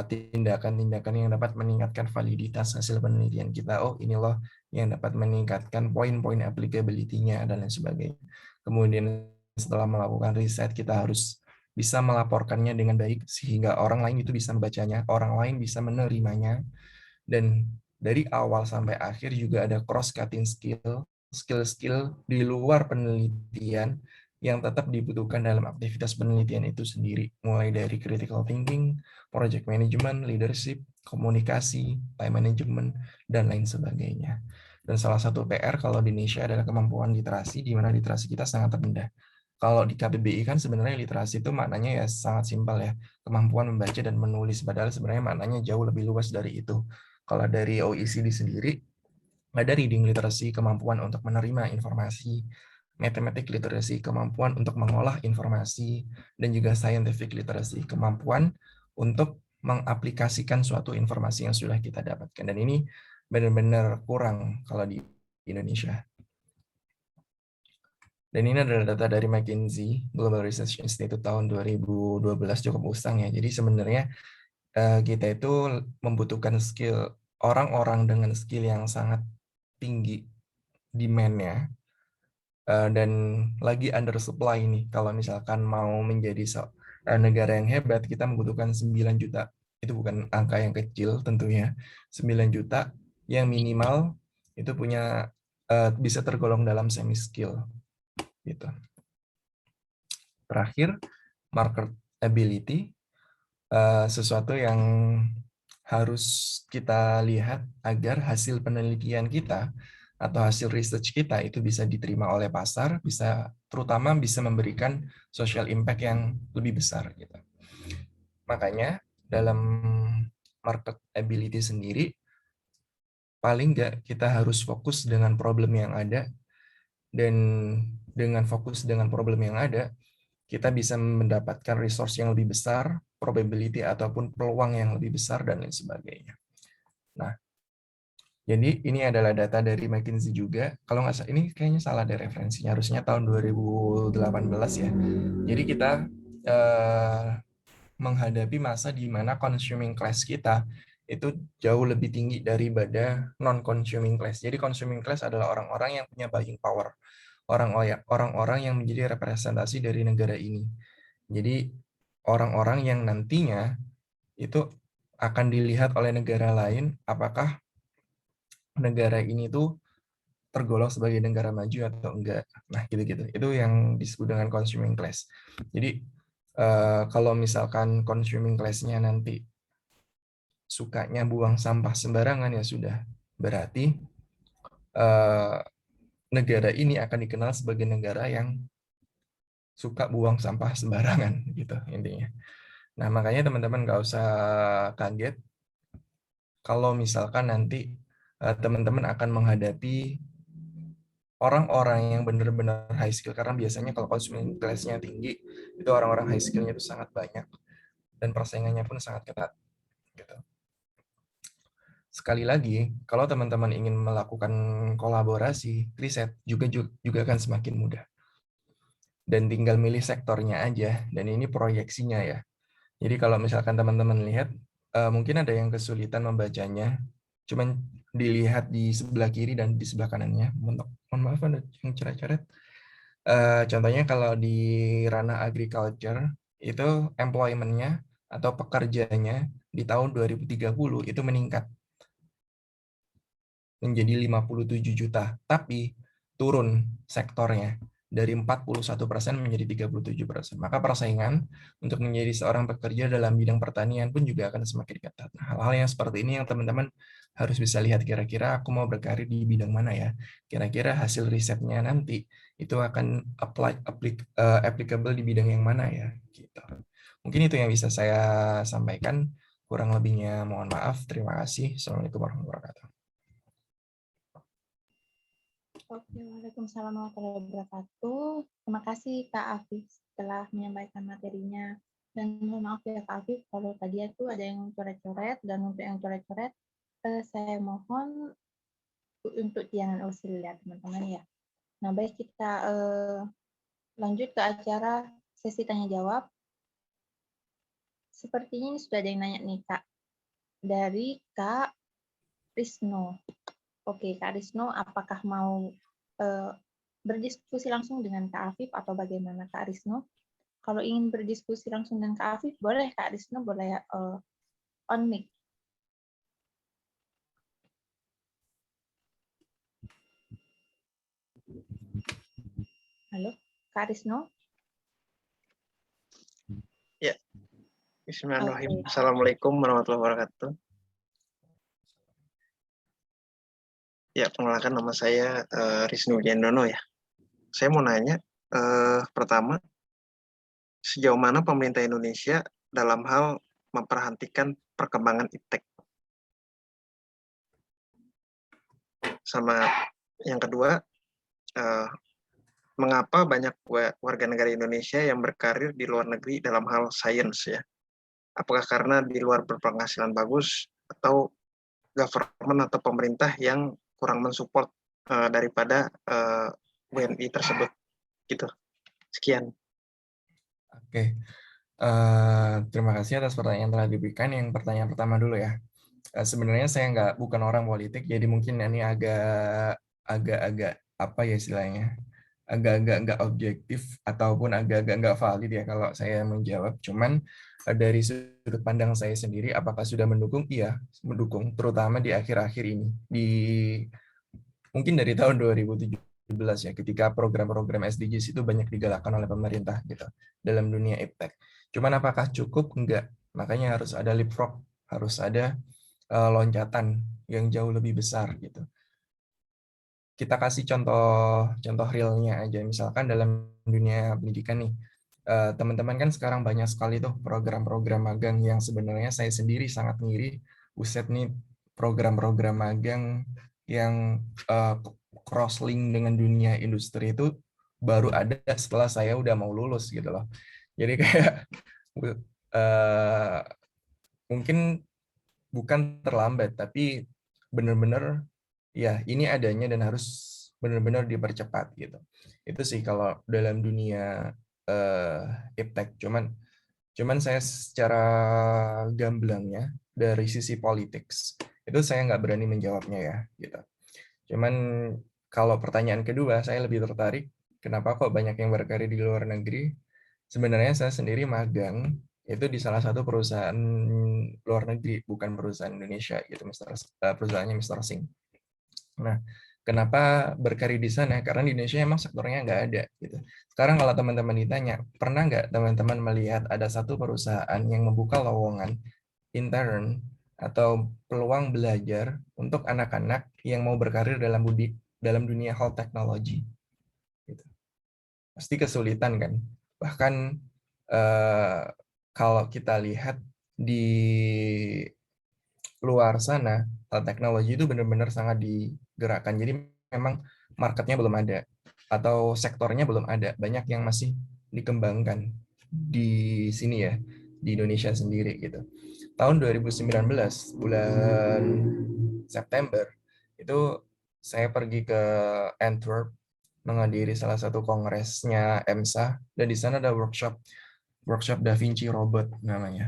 tindakan-tindakan yang dapat meningkatkan validitas hasil penelitian kita. Oh, ini loh yang dapat meningkatkan poin-poin applicability-nya dan lain sebagainya. Kemudian setelah melakukan riset, kita harus bisa melaporkannya dengan baik sehingga orang lain itu bisa membacanya, orang lain bisa menerimanya, dan dari awal sampai akhir juga ada cross-cutting skill-skill di luar penelitian yang tetap dibutuhkan dalam aktivitas penelitian itu sendiri, mulai dari critical thinking, project management, leadership, komunikasi, time management, dan lain sebagainya. Dan salah satu PR kalau di Indonesia adalah kemampuan literasi, di mana literasi kita sangat rendah. Kalau di KBBI kan sebenarnya literasi itu maknanya ya sangat simpel ya, kemampuan membaca dan menulis, padahal sebenarnya maknanya jauh lebih luas dari itu. Kalau dari OECD sendiri, ada reading literacy, kemampuan untuk menerima informasi, mathematic literacy, kemampuan untuk mengolah informasi, dan juga scientific literacy, kemampuan untuk mengaplikasikan suatu informasi yang sudah kita dapatkan. Dan ini benar-benar kurang kalau di Indonesia. Dan ini adalah data dari McKinsey, Global Research Institute tahun 2012, cukup usang ya. Jadi sebenarnya kita itu membutuhkan skill, orang-orang dengan skill yang sangat tinggi demand-nya, dan lagi undersupply nih. Kalau misalkan mau menjadi negara yang hebat, kita membutuhkan 9 juta. Itu bukan angka yang kecil tentunya. 9 juta yang minimal itu punya bisa tergolong dalam semi skill gitu. Terakhir, marketability, sesuatu yang harus kita lihat agar hasil penelitian kita atau hasil research kita itu bisa diterima oleh pasar, terutama bisa memberikan social impact yang lebih besar gitu. Makanya dalam marketability sendiri, paling nggak kita harus fokus dengan problem yang ada, dan dengan fokus dengan problem yang ada, kita bisa mendapatkan resource yang lebih besar, probability ataupun peluang yang lebih besar, dan lain sebagainya. Nah, jadi ini adalah data dari McKinsey juga. Kalau nggak salah, ini kayaknya salah dari referensinya, harusnya tahun 2018 ya. Jadi kita menghadapi masa di mana consuming class kita itu jauh lebih tinggi daripada non-consuming class. Jadi consuming class adalah orang-orang yang punya buying power, orang-orang yang menjadi representasi dari negara ini. Jadi orang-orang yang nantinya itu akan dilihat oleh negara lain apakah negara ini tuh tergolong sebagai negara maju atau enggak. Nah, gitu-gitu. Itu yang disebut dengan consuming class. Jadi kalau misalkan consuming class-nya nanti sukanya buang sampah sembarangan, ya sudah, berarti negara ini akan dikenal sebagai negara yang suka buang sampah sembarangan gitu intinya. Nah, makanya teman-teman nggak usah kaget kalau misalkan nanti teman-teman akan menghadapi orang-orang yang benar-benar high skill, karena biasanya kalau consuming class-nya tinggi, itu orang-orang high skill-nya itu sangat banyak dan persaingannya pun sangat ketat gitu. Sekali lagi, kalau teman-teman ingin melakukan kolaborasi, riset juga akan semakin mudah. Dan tinggal milih sektornya aja, dan ini proyeksinya ya. Jadi kalau misalkan teman-teman lihat, mungkin ada yang kesulitan membacanya, cuman dilihat di sebelah kiri dan di sebelah kanannya. Mohon maaf ada yang coret-coret. Contohnya kalau di ranah agriculture, itu employment-nya atau pekerjanya di tahun 2030 itu meningkat menjadi 57 juta, tapi turun sektornya dari 41% menjadi 37%. Maka persaingan untuk menjadi seorang pekerja dalam bidang pertanian pun juga akan semakin ketat. Nah, hal-hal yang seperti ini yang teman-teman harus bisa lihat, kira-kira aku mau berkarir di bidang mana ya? Kira-kira hasil risetnya nanti itu akan applicable di bidang yang mana ya? Gitu. Mungkin itu yang bisa saya sampaikan. Kurang lebihnya mohon maaf. Terima kasih. Assalamualaikum warahmatullahi wabarakatuh. Oke, waalaikumsalam warahmatullahi wabarakatuh. Terima kasih Kak Afif telah menyampaikan materinya. Dan mohon maaf ya Kak Afif, kalau tadi itu ada yang coret-coret, dan untuk yang coret-coret, saya mohon untuk jangan usil ya teman-teman ya. Nah, baik, kita lanjut ke acara sesi tanya jawab. Sepertinya ini sudah ada yang nanya nih Kak, dari Kak Risno. Oke, Kak Risno, apakah mau berdiskusi langsung dengan Kak Afif atau bagaimana Kak Risno? Kalau ingin berdiskusi langsung dengan Kak Afif, boleh Kak Risno, boleh on mic. Halo, Kak Risno? Ya, bismillahirrahmanirrahim. Assalamualaikum warahmatullahi wabarakatuh. Ya, perkenalkan nama saya Risnu Wijandono ya. Saya mau nanya, pertama, sejauh mana pemerintah Indonesia dalam hal memperhatikan perkembangan iptek? Sama yang kedua, mengapa banyak warga negara Indonesia yang berkarir di luar negeri dalam hal sains ya? Apakah karena di luar berpenghasilan bagus, atau government atau pemerintah yang kurang mensupport daripada WNI tersebut gitu. Sekian. Oke, terima kasih atas pertanyaan yang telah diberikan. Yang pertanyaan pertama dulu ya. Sebenarnya saya bukan orang politik, jadi mungkin ini agak apa ya istilahnya, agak-agak nggak objektif ataupun agak-agak nggak valid ya kalau saya menjawab. Cuman dari sudut pandang saya sendiri, apakah sudah mendukung? Iya, mendukung, terutama di akhir-akhir ini. Mungkin dari tahun 2017 ya, ketika program-program SDGs itu banyak digalakkan oleh pemerintah gitu dalam dunia iptek. Cuman apakah cukup? Enggak. Makanya harus ada leapfrog harus ada loncatan yang jauh lebih besar gitu. Kita kasih contoh realnya aja, misalkan dalam dunia pendidikan nih, teman-teman kan sekarang banyak sekali tuh program-program magang yang sebenarnya saya sendiri sangat ngiri, buset nih program-program magang yang cross-link dengan dunia industri itu baru ada setelah saya udah mau lulus gitu loh. Jadi kayak mungkin bukan terlambat, tapi benar-benar ya ini adanya dan harus benar-benar dipercepat gitu. Itu sih kalau dalam dunia iptek. Cuman saya secara gamblangnya dari sisi politics itu saya nggak berani menjawabnya ya gitu. Cuman kalau pertanyaan kedua, saya lebih tertarik kenapa kok banyak yang berkarir di luar negeri. Sebenarnya saya sendiri magang itu di salah satu perusahaan luar negeri, bukan perusahaan Indonesia gitu, perusahaannya Mr. Singh. Nah, kenapa berkarir di sana? Karena di Indonesia emang sektornya nggak ada gitu. Sekarang kalau teman-teman ditanya, pernah nggak teman-teman melihat ada satu perusahaan yang membuka lowongan intern atau peluang belajar untuk anak-anak yang mau berkarir dalam dunia health technology? Gitu. Pasti kesulitan kan? Bahkan kalau kita lihat di luar sana, teknologi itu benar-benar sangat digerakkan. Jadi memang marketnya belum ada atau sektornya belum ada. Banyak yang masih dikembangkan di sini ya, di Indonesia sendiri gitu. Tahun 2019 bulan September itu saya pergi ke Antwerp menghadiri salah satu kongresnya EMSA dan di sana ada workshop Da Vinci Robot namanya.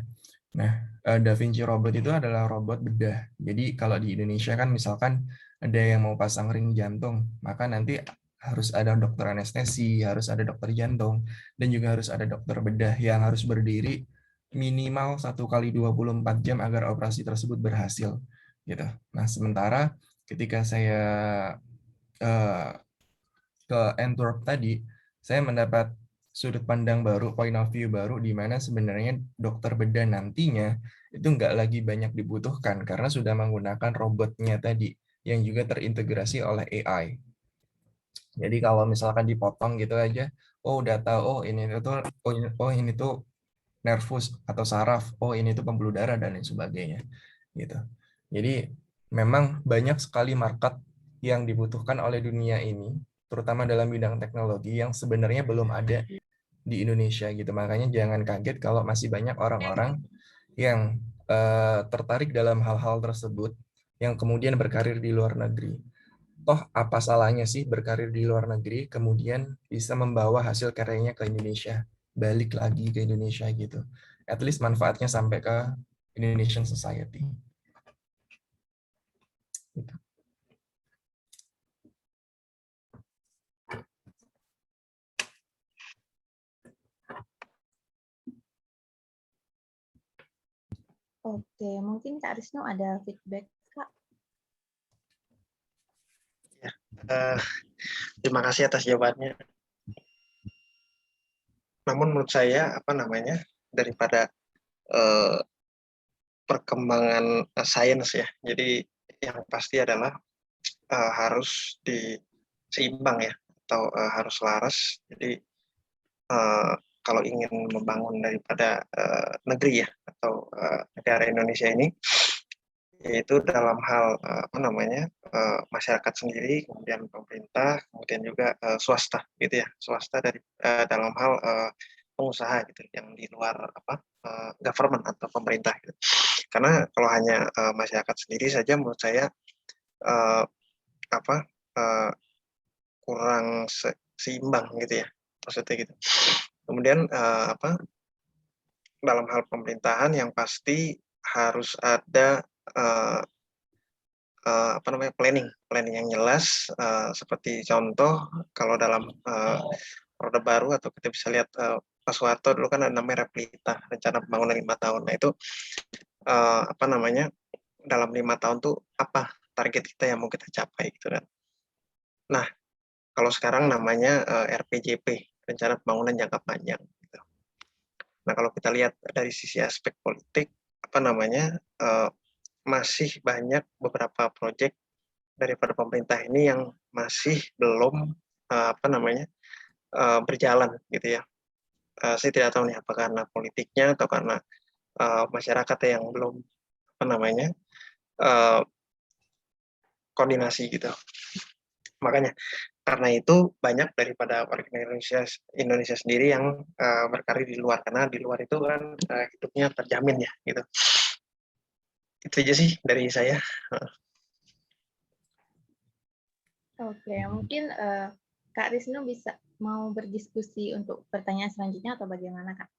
Nah, Da Vinci Robot itu adalah robot bedah. Jadi kalau di Indonesia kan misalkan ada yang mau pasang ring jantung, maka nanti harus ada dokter anestesi, harus ada dokter jantung, dan juga harus ada dokter bedah yang harus berdiri minimal 1 kali 24 jam agar operasi tersebut berhasil. Gitu. Nah, sementara ketika saya ke Antwerp tadi, saya mendapat sudut pandang baru, point of view baru, di mana sebenarnya dokter bedah nantinya itu nggak lagi banyak dibutuhkan karena sudah menggunakan robotnya tadi yang juga terintegrasi oleh AI. Jadi kalau misalkan dipotong gitu aja, oh udah tahu, oh ini tuh nervus atau saraf, oh ini tuh pembuluh darah dan lain sebagainya, gitu. Jadi memang banyak sekali market yang dibutuhkan oleh dunia ini, terutama dalam bidang teknologi yang sebenarnya belum ada di Indonesia gitu. Makanya jangan kaget kalau masih banyak orang-orang yang tertarik dalam hal-hal tersebut yang kemudian berkarir di luar negeri. Toh apa salahnya sih berkarir di luar negeri kemudian bisa membawa hasil karyanya ke Indonesia, balik lagi ke Indonesia gitu. At least manfaatnya sampai ke Indonesian society. Gitu. Oke, mungkin Kak Risno ada feedback, Kak? Ya, terima kasih atas jawabannya. Namun menurut saya daripada perkembangan sains ya, jadi yang pasti adalah harus diseimbang ya, atau harus laras. Jadi kalau ingin membangun daripada negeri ya, atau negara Indonesia ini, yaitu dalam hal masyarakat sendiri, kemudian pemerintah, kemudian juga swasta gitu ya, swasta dari dalam hal pengusaha gitu, yang di luar government atau pemerintah gitu. Karena kalau hanya masyarakat sendiri saja menurut saya kurang seimbang gitu ya, maksudnya gitu. Kemudian dalam hal pemerintahan yang pasti harus ada planning yang jelas, seperti contoh kalau dalam Orde Baru atau kita bisa lihat Pak Soeharto dulu kan ada namanya Replita, rencana pembangunan 5 tahun. Nah itu dalam 5 tahun tuh apa target kita yang mau kita capai gitu kan. Nah kalau sekarang namanya RPJP, rencana pembangunan jangka panjang gitu. Nah kalau kita lihat dari sisi aspek politik, apa namanya, masih banyak beberapa proyek daripada pemerintah ini yang masih belum apa namanya, berjalan gitu ya. Saya tidak tahu nih apakah karena politiknya atau karena masyarakat yang belum apa namanya, koordinasi gitu. Makanya karena itu banyak daripada warga Indonesia sendiri yang berkarir di luar, karena di luar itu kan hidupnya terjamin ya gitu. Itu aja sih dari saya. Oke, mungkin Kak Risnu bisa mau berdiskusi untuk pertanyaan selanjutnya atau bagaimana, Kak?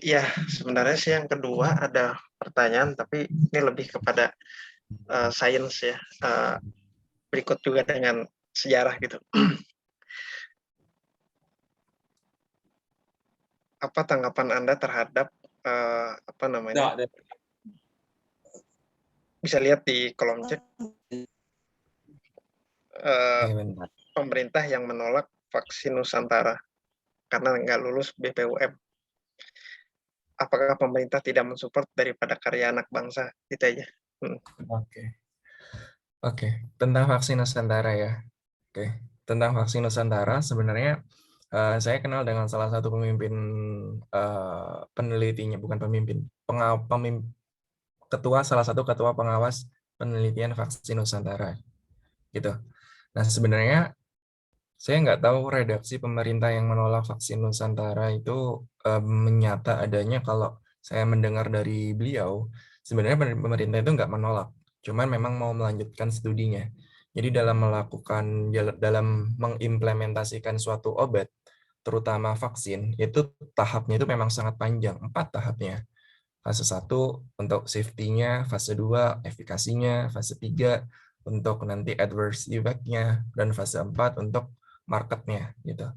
Ya, sebenarnya sih yang kedua ada pertanyaan, tapi ini lebih kepada sains ya. Berikut juga dengan sejarah gitu. Apa tanggapan Anda terhadap apa namanya? Bisa lihat di kolom chat Bentar. pemerintah yang menolak vaksin Nusantara karena nggak lulus BPOM. Apakah pemerintah tidak mensupport daripada karya anak bangsa? Itu aja. Oke. Tentang vaksin Nusantara ya. Oke, tentang vaksin Nusantara sebenarnya saya kenal dengan salah satu pemimpin penelitinya, bukan pemimpin, salah satu ketua pengawas penelitian vaksin Nusantara, gitu. Nah sebenarnya saya nggak tahu redaksi pemerintah yang menolak vaksin Nusantara itu menyata adanya. Kalau saya mendengar dari beliau, sebenarnya pemerintah itu nggak menolak, cuman memang mau melanjutkan studinya. Jadi dalam mengimplementasikan suatu obat, terutama vaksin, itu tahapnya itu memang sangat panjang, 4 tahapnya. Fase 1 untuk safety-nya, fase 2 efikasinya, fase 3 untuk nanti adverse effect-nya, dan fase 4 untuk marketnya gitu.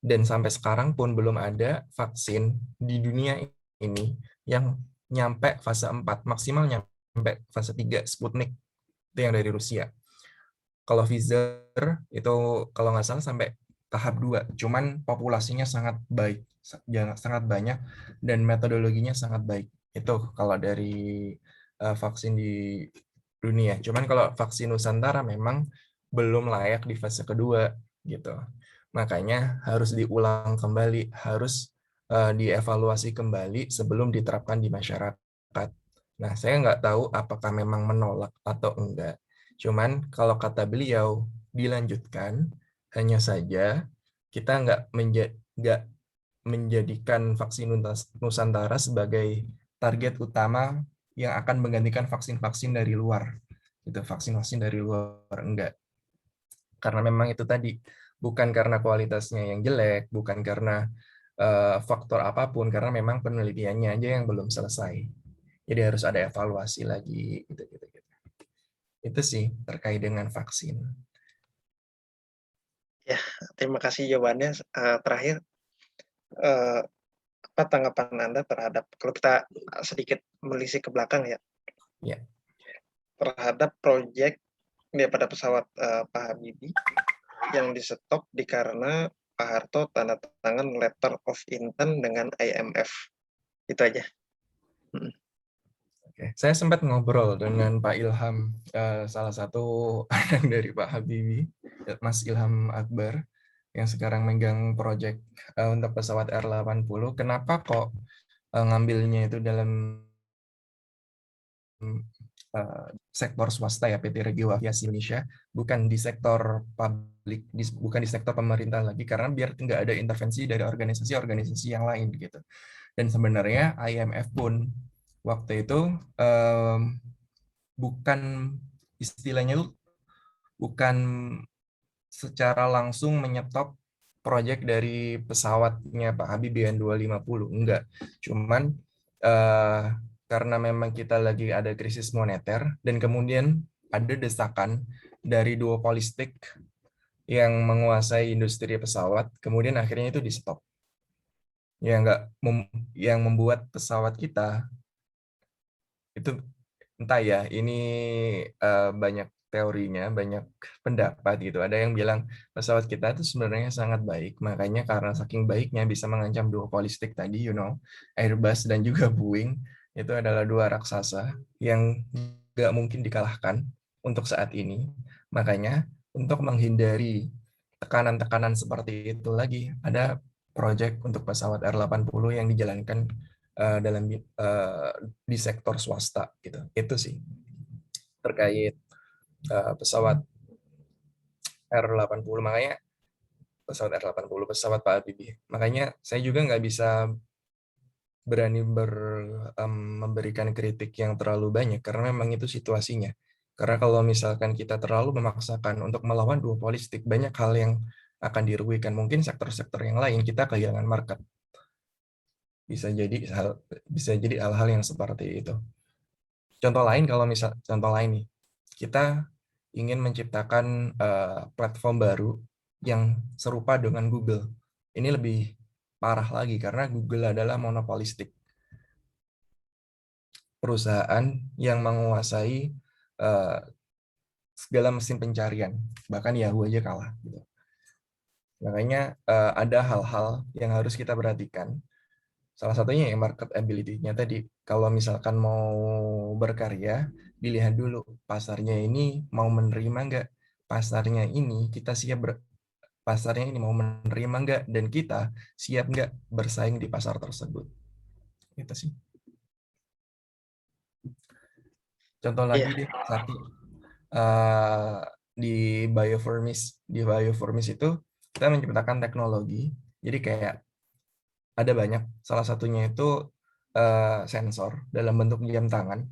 Dan sampai sekarang pun belum ada vaksin di dunia ini yang nyampe fase 4, maksimal nyampe fase 3, Sputnik, itu yang dari Rusia. Kalau Pfizer itu kalau nggak salah sampai tahap 2, cuman populasinya sangat baik, sangat banyak, dan metodologinya sangat baik. Itu kalau dari vaksin di dunia. Cuman kalau vaksin Nusantara memang belum layak di fase kedua gitu. Makanya harus diulang kembali, harus dievaluasi kembali sebelum diterapkan di masyarakat. Nah, saya nggak tahu apakah memang menolak atau enggak. Cuman kalau kata beliau dilanjutkan, hanya saja kita nggak menjadikan vaksin Nusantara sebagai target utama yang akan menggantikan vaksin-vaksin dari luar. Gitu, vaksin-vaksin dari luar enggak. Karena memang itu tadi, bukan karena kualitasnya yang jelek, bukan karena faktor apapun, karena memang penelitiannya aja yang belum selesai. Jadi harus ada evaluasi lagi gitu. Itu sih terkait dengan vaksin. Ya, terima kasih jawabannya. Terakhir, apa tanggapan Anda terhadap, kalau kita sedikit melisik ke belakang ya, Ya. terhadap proyek daripada pesawat Pak Habibie yang di-stop dikarenakan Pak Harto tanda tangan letter of intent dengan IMF. Itu aja. Oke. Saya sempat ngobrol dengan Pak Ilham, salah satu anak dari Pak Habibie, Mas Ilham Akbar, yang sekarang megang proyek untuk pesawat R80. Kenapa kok ngambilnya itu dalam sektor swasta ya, PT Regio Aviasi Indonesia, bukan di sektor publik, bukan di sektor pemerintah lagi, karena biar nggak ada intervensi dari organisasi-organisasi yang lain gitu. Dan sebenarnya IMF pun waktu itu bukan, istilahnya itu bukan secara langsung menyetop proyek dari pesawatnya Pak Habibie N250, enggak. Cuman karena memang kita lagi ada krisis moneter dan kemudian ada desakan dari duopolistik yang menguasai industri pesawat, kemudian akhirnya itu di stop. Yang membuat pesawat kita itu entah ya, ini banyak teorinya, banyak pendapat gitu. Ada yang bilang pesawat kita itu sebenarnya sangat baik, makanya karena saking baiknya bisa mengancam duopolistik tadi, Airbus dan juga Boeing itu adalah dua raksasa yang nggak mungkin dikalahkan untuk saat ini. Makanya untuk menghindari tekanan-tekanan seperti itu lagi, ada proyek untuk pesawat R80 yang dijalankan di sektor swasta gitu. Itu sih terkait pesawat R80. Makanya pesawat R80, pesawat Pak Habibie. Makanya saya juga nggak bisa berani memberikan kritik yang terlalu banyak karena memang itu situasinya. Karena kalau misalkan kita terlalu memaksakan untuk melawan duopolistik, banyak hal yang akan dirugikan. Mungkin sektor-sektor yang lain kita kehilangan market. Bisa jadi hal-hal yang seperti itu. Contoh lain nih, kita ingin menciptakan platform baru yang serupa dengan Google. Ini lebih parah lagi karena Google adalah monopolistik. Perusahaan yang menguasai segala mesin pencarian, bahkan Yahoo aja kalah. Gitu. Makanya ada hal-hal yang harus kita perhatikan. Salah satunya yang marketability-nya tadi. Kalau misalkan mau berkarya, dilihat dulu pasarnya ini mau menerima nggak? Pasarnya ini pasarnya ini mau menerima nggak? Dan kita siap nggak bersaing di pasar tersebut? Itu sih. Contoh lagi deh, satu. Di Bioformis itu kita menciptakan teknologi. Jadi kayak ada banyak, salah satunya itu sensor dalam bentuk jam tangan.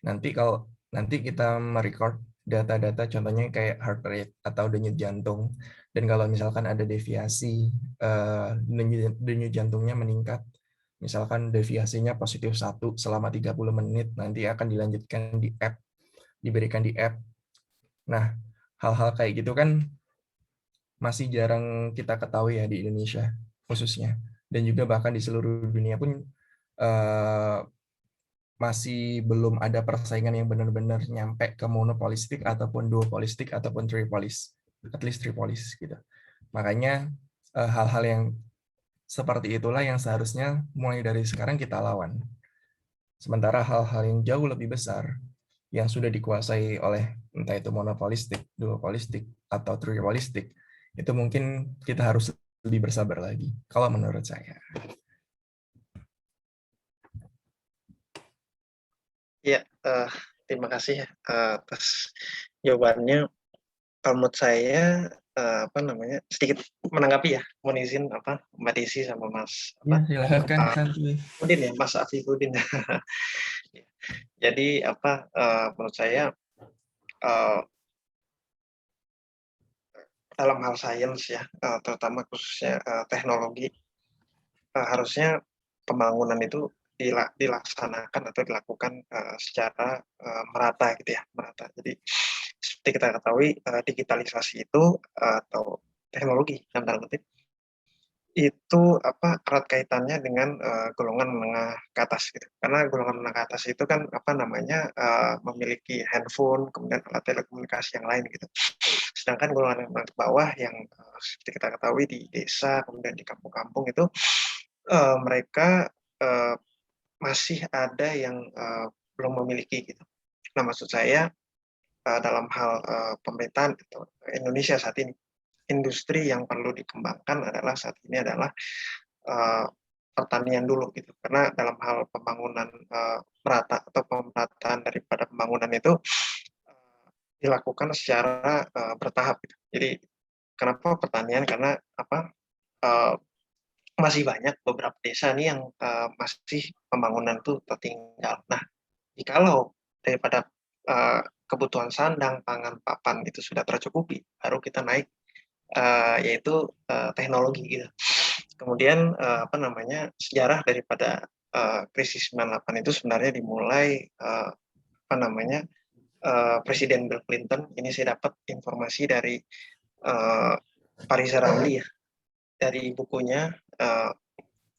Nanti kita merecord data-data, contohnya kayak heart rate atau denyut jantung. Dan kalau misalkan ada deviasi, denyut jantungnya meningkat, misalkan deviasinya positif 1 selama 30 menit, nanti akan dilanjutkan diberikan di app. Nah, hal-hal kayak gitu kan masih jarang kita ketahui ya di Indonesia khususnya. Dan juga bahkan di seluruh dunia pun masih belum ada persaingan yang benar-benar nyampe ke monopolistik ataupun duopolistik ataupun tripolis, at least tripolis gitu. Makanya hal-hal yang seperti itulah yang seharusnya mulai dari sekarang kita lawan. Sementara hal-hal yang jauh lebih besar yang sudah dikuasai oleh entah itu monopolistik, duopolistik, atau tripolistik, itu mungkin kita harus lebih bersabar lagi, kalau menurut saya. Ya, terima kasih atas jawabannya. Kalau menurut saya sedikit menanggapi ya, mohon izin Mbak Desi sama Mas Ya, silakan santuy. Udin ya, Mas Afifudin. Jadi menurut saya dalam hal sains ya, terutama khususnya teknologi, harusnya pembangunan itu dilaksanakan atau dilakukan secara merata gitu ya, merata. Jadi seperti kita ketahui digitalisasi itu atau teknologi dalam tanda kutip itu erat kaitannya dengan golongan menengah ke atas gitu. Karena golongan menengah ke atas itu kan memiliki handphone, kemudian alat telekomunikasi yang lain gitu. Sedangkan golongan menengah ke bawah yang seperti kita ketahui di desa, kemudian di kampung-kampung itu mereka masih ada yang belum memiliki gitu. Nah, maksud saya dalam hal pemerintahan gitu, Indonesia saat ini, industri yang perlu dikembangkan saat ini adalah pertanian dulu gitu. Karena dalam hal pembangunan merata atau pemerataan daripada pembangunan itu dilakukan secara bertahap gitu. Jadi kenapa pertanian? Karena masih banyak beberapa desa nih yang masih pembangunan tuh tertinggal. Nah, jikalau daripada kebutuhan sandang, pangan, papan itu sudah tercukupi, baru kita naik yaitu teknologi gitu. Kemudian sejarah daripada krisis 98 itu sebenarnya dimulai Presiden Bill Clinton. Ini saya dapat informasi dari Pak Riza Ramli ya, dari bukunya.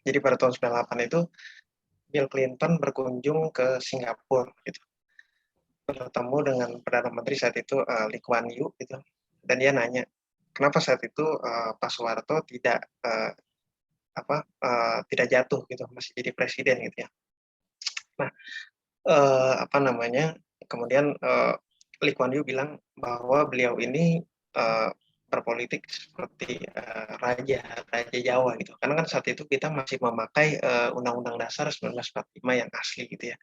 Jadi pada tahun 98 itu Bill Clinton berkunjung ke Singapura gitu. bertemu dengan Perdana Menteri saat itu Lee Kuan Yew gitu, dan dia nanya kenapa saat itu Pak Soeharto tidak jatuh gitu, masih jadi presiden gitu ya. Nah, apa namanya, kemudian Lee Kuan Yew bilang bahwa beliau ini berpolitik seperti raja Jawa gitu. Karena kan saat itu kita masih memakai Undang-Undang Dasar 1945 yang asli gitu ya,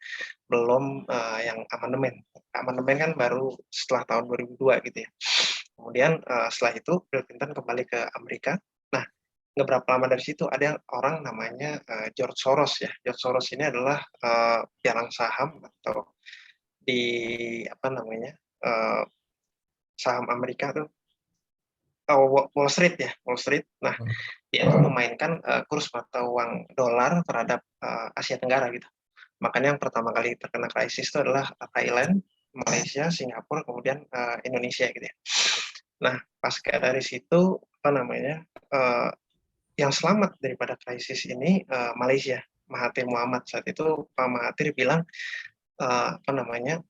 belum yang amandemen. Amandemen kan baru setelah tahun 2002 gitu ya. Kemudian setelah itu Bill Clinton kembali ke Amerika. Nah, nggak berapa lama dari situ ada orang namanya George Soros ya. George Soros ini adalah pialang saham atau di apa namanya saham Amerika tuh, Wall Street ya, Wall Street. Nah, dia itu memainkan kurs mata uang dolar terhadap Asia Tenggara gitu. Makanya yang pertama kali terkena krisis itu adalah Thailand, Malaysia, Singapura, kemudian Indonesia gitu ya. Nah, pasca dari situ apa namanya yang selamat daripada krisis ini Malaysia. Mahathir Muhammad saat itu Pak Mahathir bilang apa namanya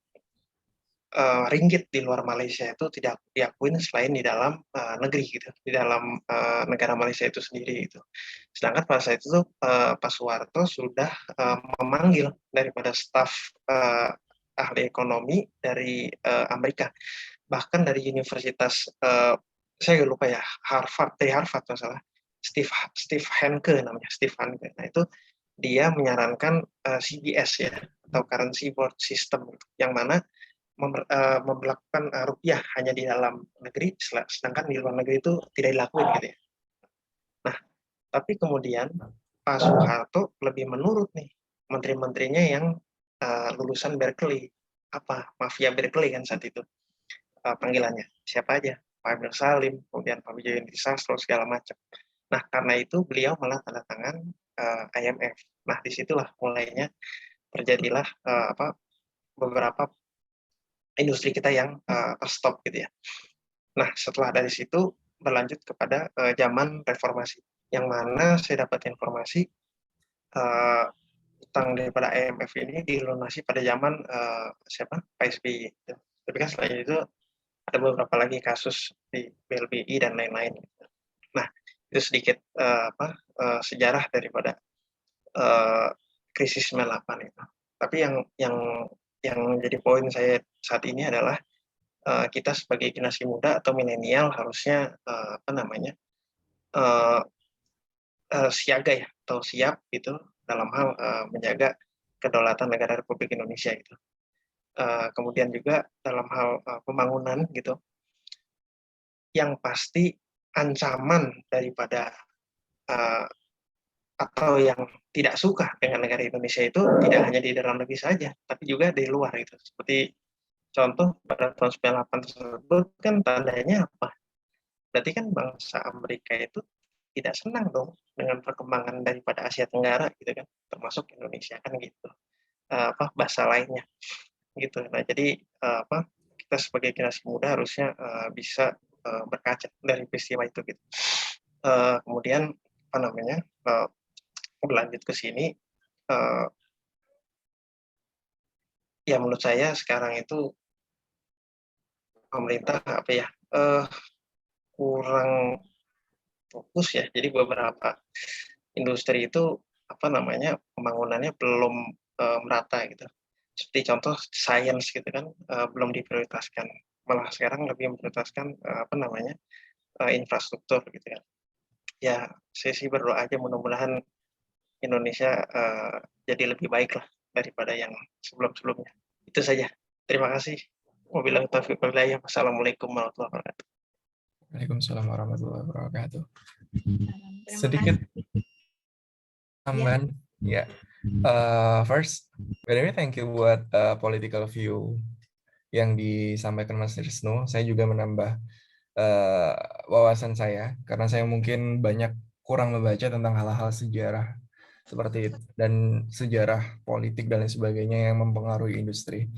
ringgit di luar Malaysia itu tidak diakuin selain di dalam negeri gitu, di dalam negara Malaysia itu sendiri gitu. Sedangkan pada saat itu Pak Soeharto sudah memanggil daripada staf ahli ekonomi dari Amerika, bahkan dari universitas saya lupa ya, dari Harvard masalah, Steve Hanke namanya, Steve Hanke. Nah itu dia menyarankan CBS ya, atau Currency Board System, yang mana memperlakukan rupiah hanya di dalam negeri, sedangkan di luar negeri itu tidak dilakuin gitu ya. Nah, tapi kemudian Pak Soeharto lebih menurut nih menteri-menterinya yang lulusan Berkeley, mafia Berkeley kan saat itu panggilannya, siapa aja, Pak Emil Salim, kemudian Pak Wijayanti Sastro, segala macam. Nah, karena itu beliau malah tanda tangan IMF. Nah, disitulah mulainya terjadilah beberapa industri kita yang terstop gitu ya. Nah, setelah dari situ berlanjut kepada zaman reformasi, yang mana saya dapat informasi utang daripada IMF ini dilunasi pada zaman Pak SBY. Gitu. Tapi kan setelah itu ada beberapa lagi kasus di BLBI dan lain-lain. Nah, itu sedikit sejarah daripada krisis 98 itu. Tapi yang jadi poin saya saat ini adalah kita sebagai generasi muda atau milenial harusnya siaga ya, atau siap gitu dalam hal menjaga kedaulatan negara Republik Indonesia gitu. Kemudian juga dalam hal pembangunan gitu, yang pasti ancaman daripada atau yang tidak suka dengan negara Indonesia itu tidak hanya di dalam negeri saja, tapi juga di luar itu. Seperti contoh pada tahun 98 tersebut kan tandanya apa? Berarti kan bangsa Amerika itu tidak senang dong dengan perkembangan daripada Asia Tenggara gitu kan, termasuk Indonesia kan gitu. Bahasa lainnya gitu. Nah, jadi kita sebagai generasi muda harusnya bisa berkaca dari peristiwa itu gitu. Kemudian berlanjut ke sini, ya menurut saya sekarang itu pemerintah kurang fokus ya. Jadi beberapa industri itu pembangunannya belum merata gitu. Seperti contoh sains gitu kan belum diprioritaskan. Malah sekarang lebih memprioritaskan infrastruktur gitu kan. Ya, saya sih berdoa aja mudah-mudahan Indonesia jadi lebih baik lah daripada yang sebelum-sebelumnya. Itu saja. Terima kasih. Wabillahi taufiq wal hidayah. Wassalamualaikum warahmatullahi wabarakatuh. Waalaikumsalam warahmatullahi wabarakatuh. Terima Sedikit kasih. tambahan ya. First, by the way, thank you buat political view yang disampaikan Mas Rizno. Saya juga menambah wawasan saya karena saya mungkin banyak kurang membaca tentang hal-hal sejarah seperti itu dan sejarah politik dan lain sebagainya yang mempengaruhi industri.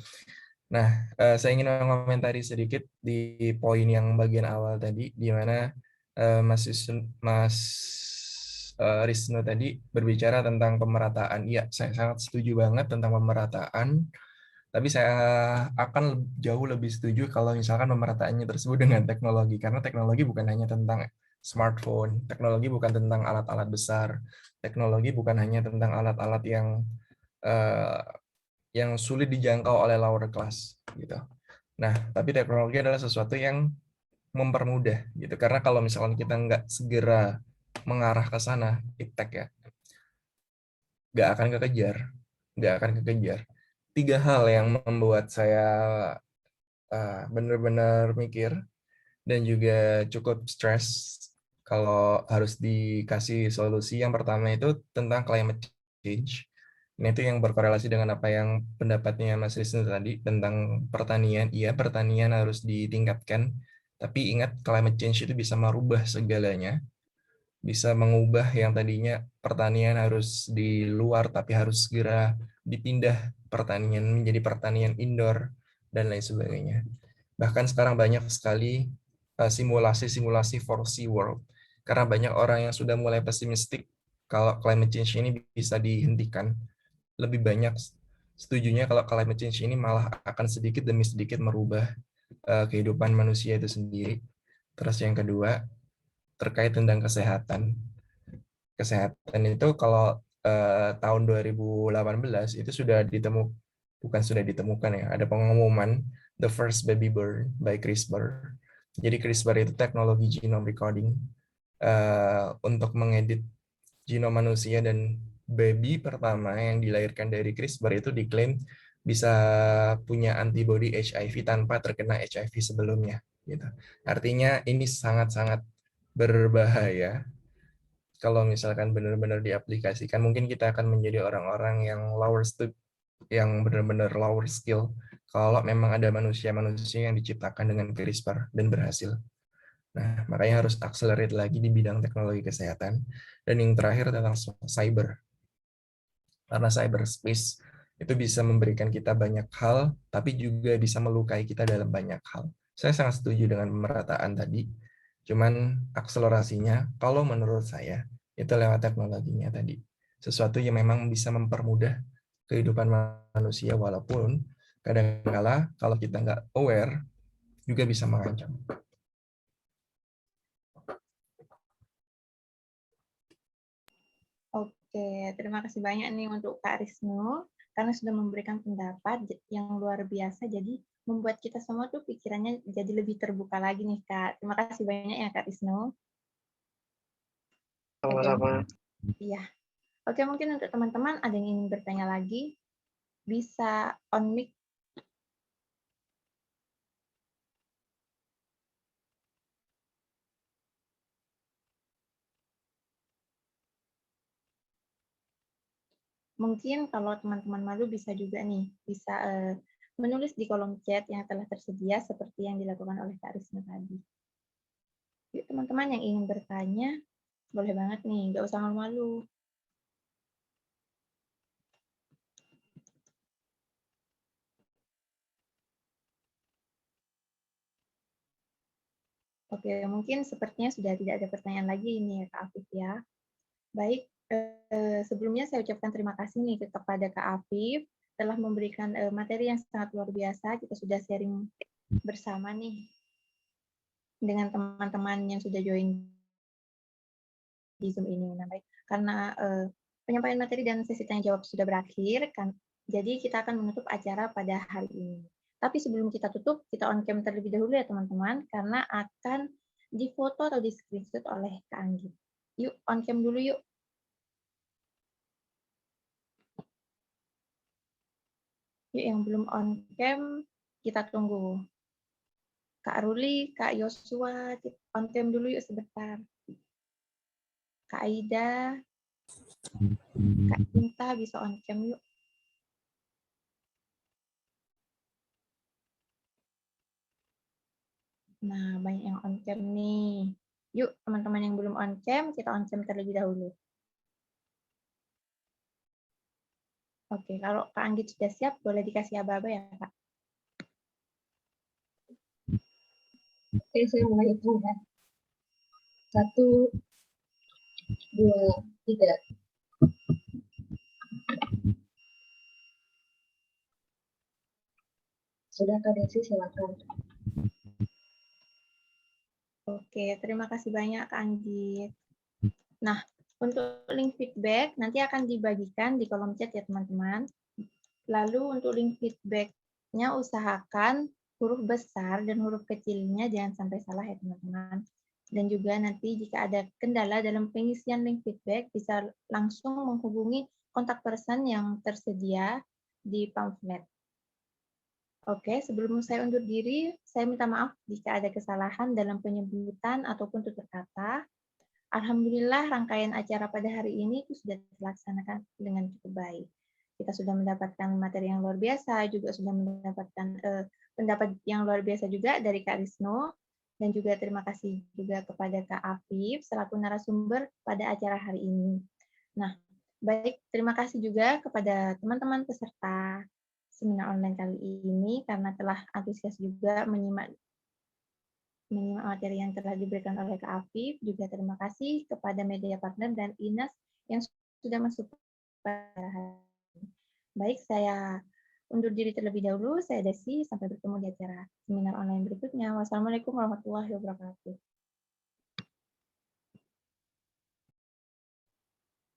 Nah, saya ingin mengomentari sedikit di poin yang bagian awal tadi, di mana Mas Rizno tadi berbicara tentang pemerataan. Ya, saya sangat setuju banget tentang pemerataan Tapi saya akan jauh lebih setuju kalau misalkan pemerataannya tersebut dengan teknologi, karena teknologi bukan hanya tentang smartphone, teknologi bukan tentang alat-alat besar, teknologi bukan hanya tentang alat-alat eh, yang sulit dijangkau oleh lower class gitu. Nah, tapi teknologi adalah sesuatu yang mempermudah gitu. Karena kalau misalkan kita nggak segera mengarah ke sana, iptek ya, nggak akan kekejar, nggak akan kekejar. Tiga hal yang membuat saya benar-benar mikir dan juga cukup stres kalau harus dikasih solusi. Yang pertama itu tentang climate change. Ini itu yang berkorelasi dengan apa yang pendapatnya Mas Rizno tadi tentang pertanian. Iya, pertanian harus ditingkatkan, tapi ingat climate change itu bisa merubah segalanya. Bisa mengubah yang tadinya pertanian harus di luar, tapi harus segera dipindah pertanian menjadi pertanian indoor, dan lain sebagainya. Bahkan sekarang banyak sekali simulasi-simulasi for Sea World, karena banyak orang yang sudah mulai pesimistik kalau climate change ini bisa dihentikan. Lebih banyak setujunya kalau climate change ini malah akan sedikit demi sedikit merubah kehidupan manusia itu sendiri. Terus yang kedua, terkait tentang kesehatan. Kesehatan itu kalau tahun 2018 itu sudah ditemukan, bukan sudah ditemukan ya, ada pengumuman the first baby born by CRISPR. Jadi CRISPR itu teknologi genome recording untuk mengedit genom manusia, dan baby pertama yang dilahirkan dari CRISPR itu diklaim bisa punya antibody HIV tanpa terkena HIV sebelumnya. Gitu. Artinya ini sangat-sangat berbahaya kalau misalkan benar-benar diaplikasikan. Mungkin kita akan menjadi orang-orang yang benar-benar lower skill kalau memang ada manusia-manusia yang diciptakan dengan CRISPR dan berhasil. Nah, makanya harus accelerate lagi di bidang teknologi kesehatan. Dan yang terakhir tentang cyber. Karena cyberspace itu bisa memberikan kita banyak hal, tapi juga bisa melukai kita dalam banyak hal. Saya sangat setuju dengan pemerataan tadi. Cuman akselerasinya, kalau menurut saya, itu lewat teknologinya tadi. Sesuatu yang memang bisa mempermudah kehidupan manusia, walaupun kadang-kala kalau kita nggak aware, juga bisa mengancam. Oke, terima kasih banyak nih untuk Kak Rizno karena sudah memberikan pendapat yang luar biasa. Jadi membuat kita semua tuh pikirannya jadi lebih terbuka lagi nih Kak. Terima kasih banyak ya Kak Rizno. Sama-sama. Iya. Oke, mungkin untuk teman-teman ada yang ingin bertanya lagi, bisa on mic. Mungkin kalau teman-teman malu bisa juga nih, bisa menulis di kolom chat yang telah tersedia seperti yang dilakukan oleh Kak Rizno tadi. Yuk teman-teman yang ingin bertanya, boleh banget nih, nggak usah malu-malu. Oke, mungkin sepertinya sudah tidak ada pertanyaan lagi ini ya Kak Afif ya. Baik, sebelumnya saya ucapkan terima kasih nih kepada Kak Afif telah memberikan materi yang sangat luar biasa. Kita sudah sharing bersama nih dengan teman-teman yang sudah join di Zoom ini. Nah, baik, karena penyampaian materi dan sesi tanya jawab sudah berakhir, kan, jadi kita akan menutup acara pada hari ini. Tapi sebelum kita tutup, kita on cam terlebih dahulu ya teman-teman, karena akan difoto atau di screenshot oleh Kak Anggit. Yuk, on cam dulu yuk. Yuk, yang belum on cam, kita tunggu. Kak Ruli, Kak Yosua, on cam dulu yuk sebentar. Kak Aida, Kak Cinta bisa on cam yuk. Nah, banyak yang on cam nih. Yuk, teman-teman yang belum on cam, kita on cam terlebih dahulu. Oke, kalau Kak Anggit sudah siap, boleh dikasih aba-aba ya, Kak? Oke, saya mulai hitung ya. 1, 2, 3. Sudah Kak Desi, silakan. Oke, terima kasih banyak Kak Anggit. Nah, untuk link feedback nanti akan dibagikan di kolom chat ya teman-teman. Lalu untuk link feedback-nya usahakan huruf besar dan huruf kecilnya jangan sampai salah ya teman-teman. Dan juga nanti jika ada kendala dalam pengisian link feedback bisa langsung menghubungi kontak person yang tersedia di pamflet. Oke, sebelum saya undur diri, saya minta maaf jika ada kesalahan dalam penyebutan ataupun tutur kata. Alhamdulillah rangkaian acara pada hari ini itu sudah dilaksanakan dengan cukup baik. Kita sudah mendapatkan materi yang luar biasa, juga sudah mendapatkan pendapat yang luar biasa juga dari Kak Risno, dan juga terima kasih juga kepada Kak Afif selaku narasumber pada acara hari ini. Nah, baik, terima kasih juga kepada teman-teman peserta seminar online kali ini karena telah antusias juga menyimak materi yang telah diberikan oleh Kak Afif. Juga terima kasih kepada media partner dan INAS yang sudah masuk pada hari ini. Baik, saya undur diri terlebih dahulu. Saya Desi, sampai bertemu di acara seminar online berikutnya. Wassalamualaikum warahmatullahi wabarakatuh.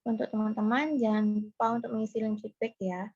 Untuk teman-teman, jangan lupa untuk mengisi link feedback ya.